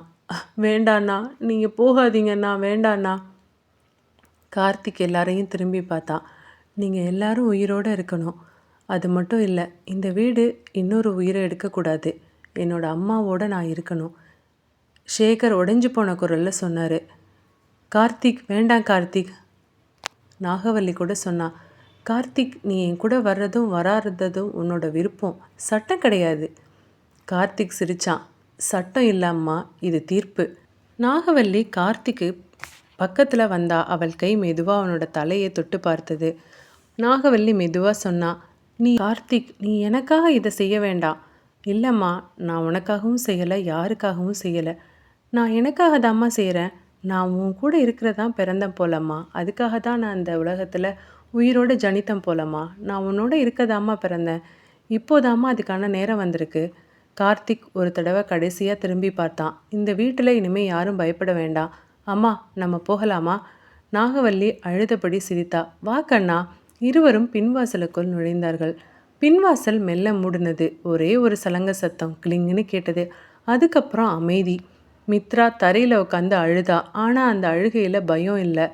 வேண்டாண்ணா, நீங்கள் போகாதீங்கண்ணா, வேண்டாண்ணா. கார்த்திக் எல்லாரையும் திரும்பி பார்த்தான். நீங்கள் எல்லாரும் உயிரோடு இருக்கணும். அது மட்டும் இல்லை, இந்த வீடு இன்னொரு உயிரை எடுக்கக்கூடாது. என்னோடய அம்மாவோடு நான் இருக்கணும். ஷேகர் உடைஞ்சு போன குரலில் சொன்னார். கார்த்திக், வேண்டாம் கார்த்திக். நாகவல்லி கூட சொன்னா, கார்த்திக், நீ என் கூட வர்றதும் வராததும் உன்னோட விருப்பம், சட்டம் கிடையாது. கார்த்திக் சிரிச்சான். சட்டம் இல்லாமா, இது தீர்ப்பு. நாகவல்லி கார்த்திக்கு பக்கத்தில் வந்தா. அவள் கை மெதுவாக அவனோட தலையை தொட்டு பார்த்தது. நாகவல்லி மெதுவாக சொன்னா, கார்த்திக், நீ எனக்காக இதை செய்ய வேண்டாம். இல்லைம்மா, நான் உனக்காகவும் செய்யலை, யாருக்காகவும் செய்யலை. நான் எனக்காக தாம்மா செய்கிறேன். நான் உன் கூட இருக்கிறதான் பிறந்தேன் போலம்மா. அதுக்காக தான் நான் அந்த உலகத்தில் உயிரோடு ஜனித்தம் போலம்மா. நான் உன்னோட இருக்கதாம்மா பிறந்தேன். இப்போதாம்மா அதுக்கான நேரம் வந்திருக்கு. கார்த்திக் ஒரு தடவை கடைசியாக திரும்பி பார்த்தான். இந்த வீட்டில் இனிமேல் யாரும் பயப்பட வேண்டாம். அம்மா, நம்ம போகலாமா? நாகவல்லி அழுதபடி சிரித்தா. வா கண்ணா. இருவரும் பின்வாசலுக்குள் நுழைந்தார்கள். பின்வாசல் மெல்ல மூடினது. ஒரே ஒரு சலங்க சத்தம் கிளிங்குன்னு கேட்டது. அதுக்கப்புறம் அமைதி. மித்ரா தரையில் உட்காந்து அழுதா. ஆனால் அந்த அழுகையில் பயம் இல்லை.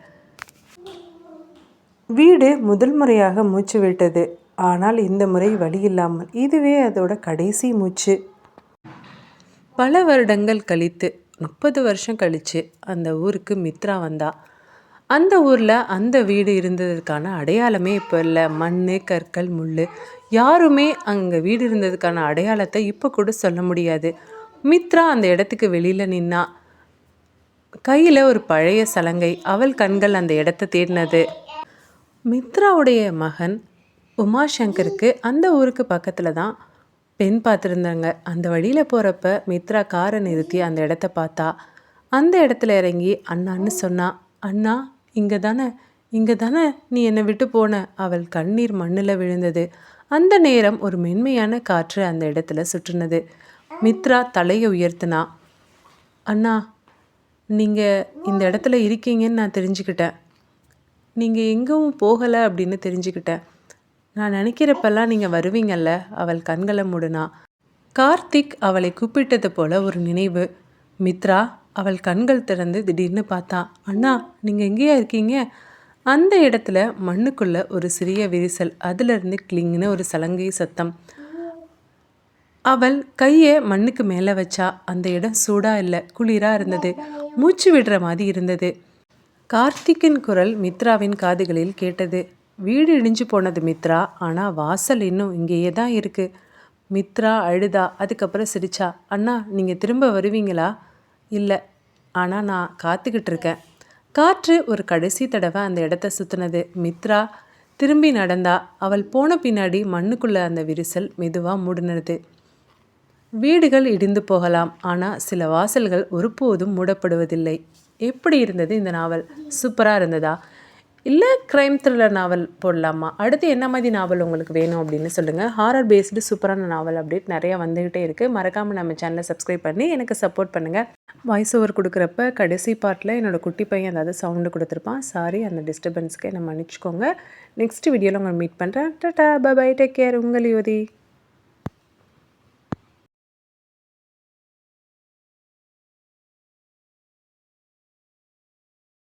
வீடு முதல் முறையாக மூச்சு விட்டது. ஆனால் இந்த முறை வலி இல்லாமல். இதுவே அதோட கடைசி மூச்சு. பல வருடங்கள் கழித்து, 30 வருஷம் கழித்து அந்த ஊருக்கு மித்ரா வந்தா. அந்த ஊரில் அந்த வீடு இருந்ததுக்கான அடையாளமே இப்போ இல்லை. மண், கற்கள், முள். யாருமே அங்கே வீடு இருந்ததுக்கான அடையாளத்தை இப்போ கூட சொல்ல முடியாது. மித்ரா அந்த இடத்துக்கு வெளியில் நின்னா. கையில் ஒரு பழைய சலங்கை. அவள் கண்கள் அந்த இடத்த தேடினது. மித்ராவுடைய மகன் உமாசங்கருக்கு அந்த ஊருக்கு பக்கத்தில் தான் பெண் பார்த்துருந்தாங்க. அந்த வழியில் போகிறப்ப மித்ரா காரை நிறுத்தி அந்த இடத்த பார்த்தா. அந்த இடத்துல இறங்கி அண்ணான்னு சொன்னா. அண்ணா, இங்கே தானே நீ என்னை விட்டு போன. அவள் கண்ணீர் மண்ணில் விழுந்தது. அந்த நேரம் ஒரு மென்மையான காற்று அந்த இடத்துல சுற்றுனது. மித்ரா தலையை உயர்த்தினா. அண்ணா, நீங்கள் இந்த இடத்துல இருக்கீங்கன்னு நான் தெரிஞ்சுக்கிட்டேன். நீங்கள் எங்கவும் போகலை அப்படின்னு தெரிஞ்சுக்கிட்டேன். நான் நினைக்கிறப்பெல்லாம் நீங்கள் வருவீங்கல்ல. அவள் கண்களை மூடுனா. கார்த்திக் அவளை கூப்பிட்டது போல ஒரு நினைவு. மித்ரா அவள் கண்கள் திறந்து திடீர்னு பார்த்தா. அண்ணா, நீங்கள் எங்கேயா இருக்கீங்க? அந்த இடத்துல மண்ணுக்குள்ள ஒரு சிறிய விரிசல். அதிலிருந்து கிளிங்னு ஒரு சலங்கை சத்தம். அவள் கையை மண்ணுக்கு மேலே வச்சா. அந்த இடம் சூடாக இல்லை, குளிராக இருந்தது. மூச்சு விடுற மாதிரி இருந்தது. கார்த்திக்கின் குரல் மித்ராவின் காதுகளில் கேட்டது. வீடு இடிஞ்சு போனது மித்ரா, ஆனால் வாசல் இன்னும் இங்கேயே தான் இருக்குது. மித்ரா அழுதா. அதுக்கப்புறம் சிரிச்சா. அண்ணா, நீங்கள் திரும்ப வருவீங்களா? இல்லை, ஆனால் நான் காத்துக்கிட்டு இருக்கேன். காற்று ஒரு கடைசி தடவை அந்த இடத்த சுற்றினது. மித்ரா திரும்பி நடந்தா. அவள் போன பின்னாடி மண்ணுக்குள்ளே அந்த விரிசல் மெதுவாக மூடினது. வீடுகள் இடிந்து போகலாம், ஆனால் சில வாசல்கள் ஒருபோதும் மூடப்படுவதில்லை. எப்படி இருந்தது இந்த நாவல்? சூப்பராக இருந்ததா? இல்லை க்ரைம் த்ரில்லர் நாவல் போடலாமா? அடுத்து என்ன மாதிரி நாவல் உங்களுக்கு வேணும் அப்படின்னு சொல்லுங்கள். ஹாரர் பேஸ்டு சூப்பரான நாவல் அப்டேட் நிறையா வந்துக்கிட்டே இருக்குது. மறக்காமல் நம்ம சேனலை சப்ஸ்கிரைப் பண்ணி எனக்கு சப்போர்ட் பண்ணுங்கள். வாய்ஸ் ஓவர் கொடுக்குறப்ப கடைசி பார்ட்டில் என்னோடய குட்டி பையன் ஏதாவது சவுண்டு கொடுத்துருப்பான். சாரி, அந்த டிஸ்டர்பன்ஸ்க்கு என்னை மன்னிச்சிக்கோங்க. நெக்ஸ்ட் வீடியோவில் உங்களை மீட் பண்ணுறேன். டாடா, பை பை, டேக் கேர். உங்கள் யுவதி.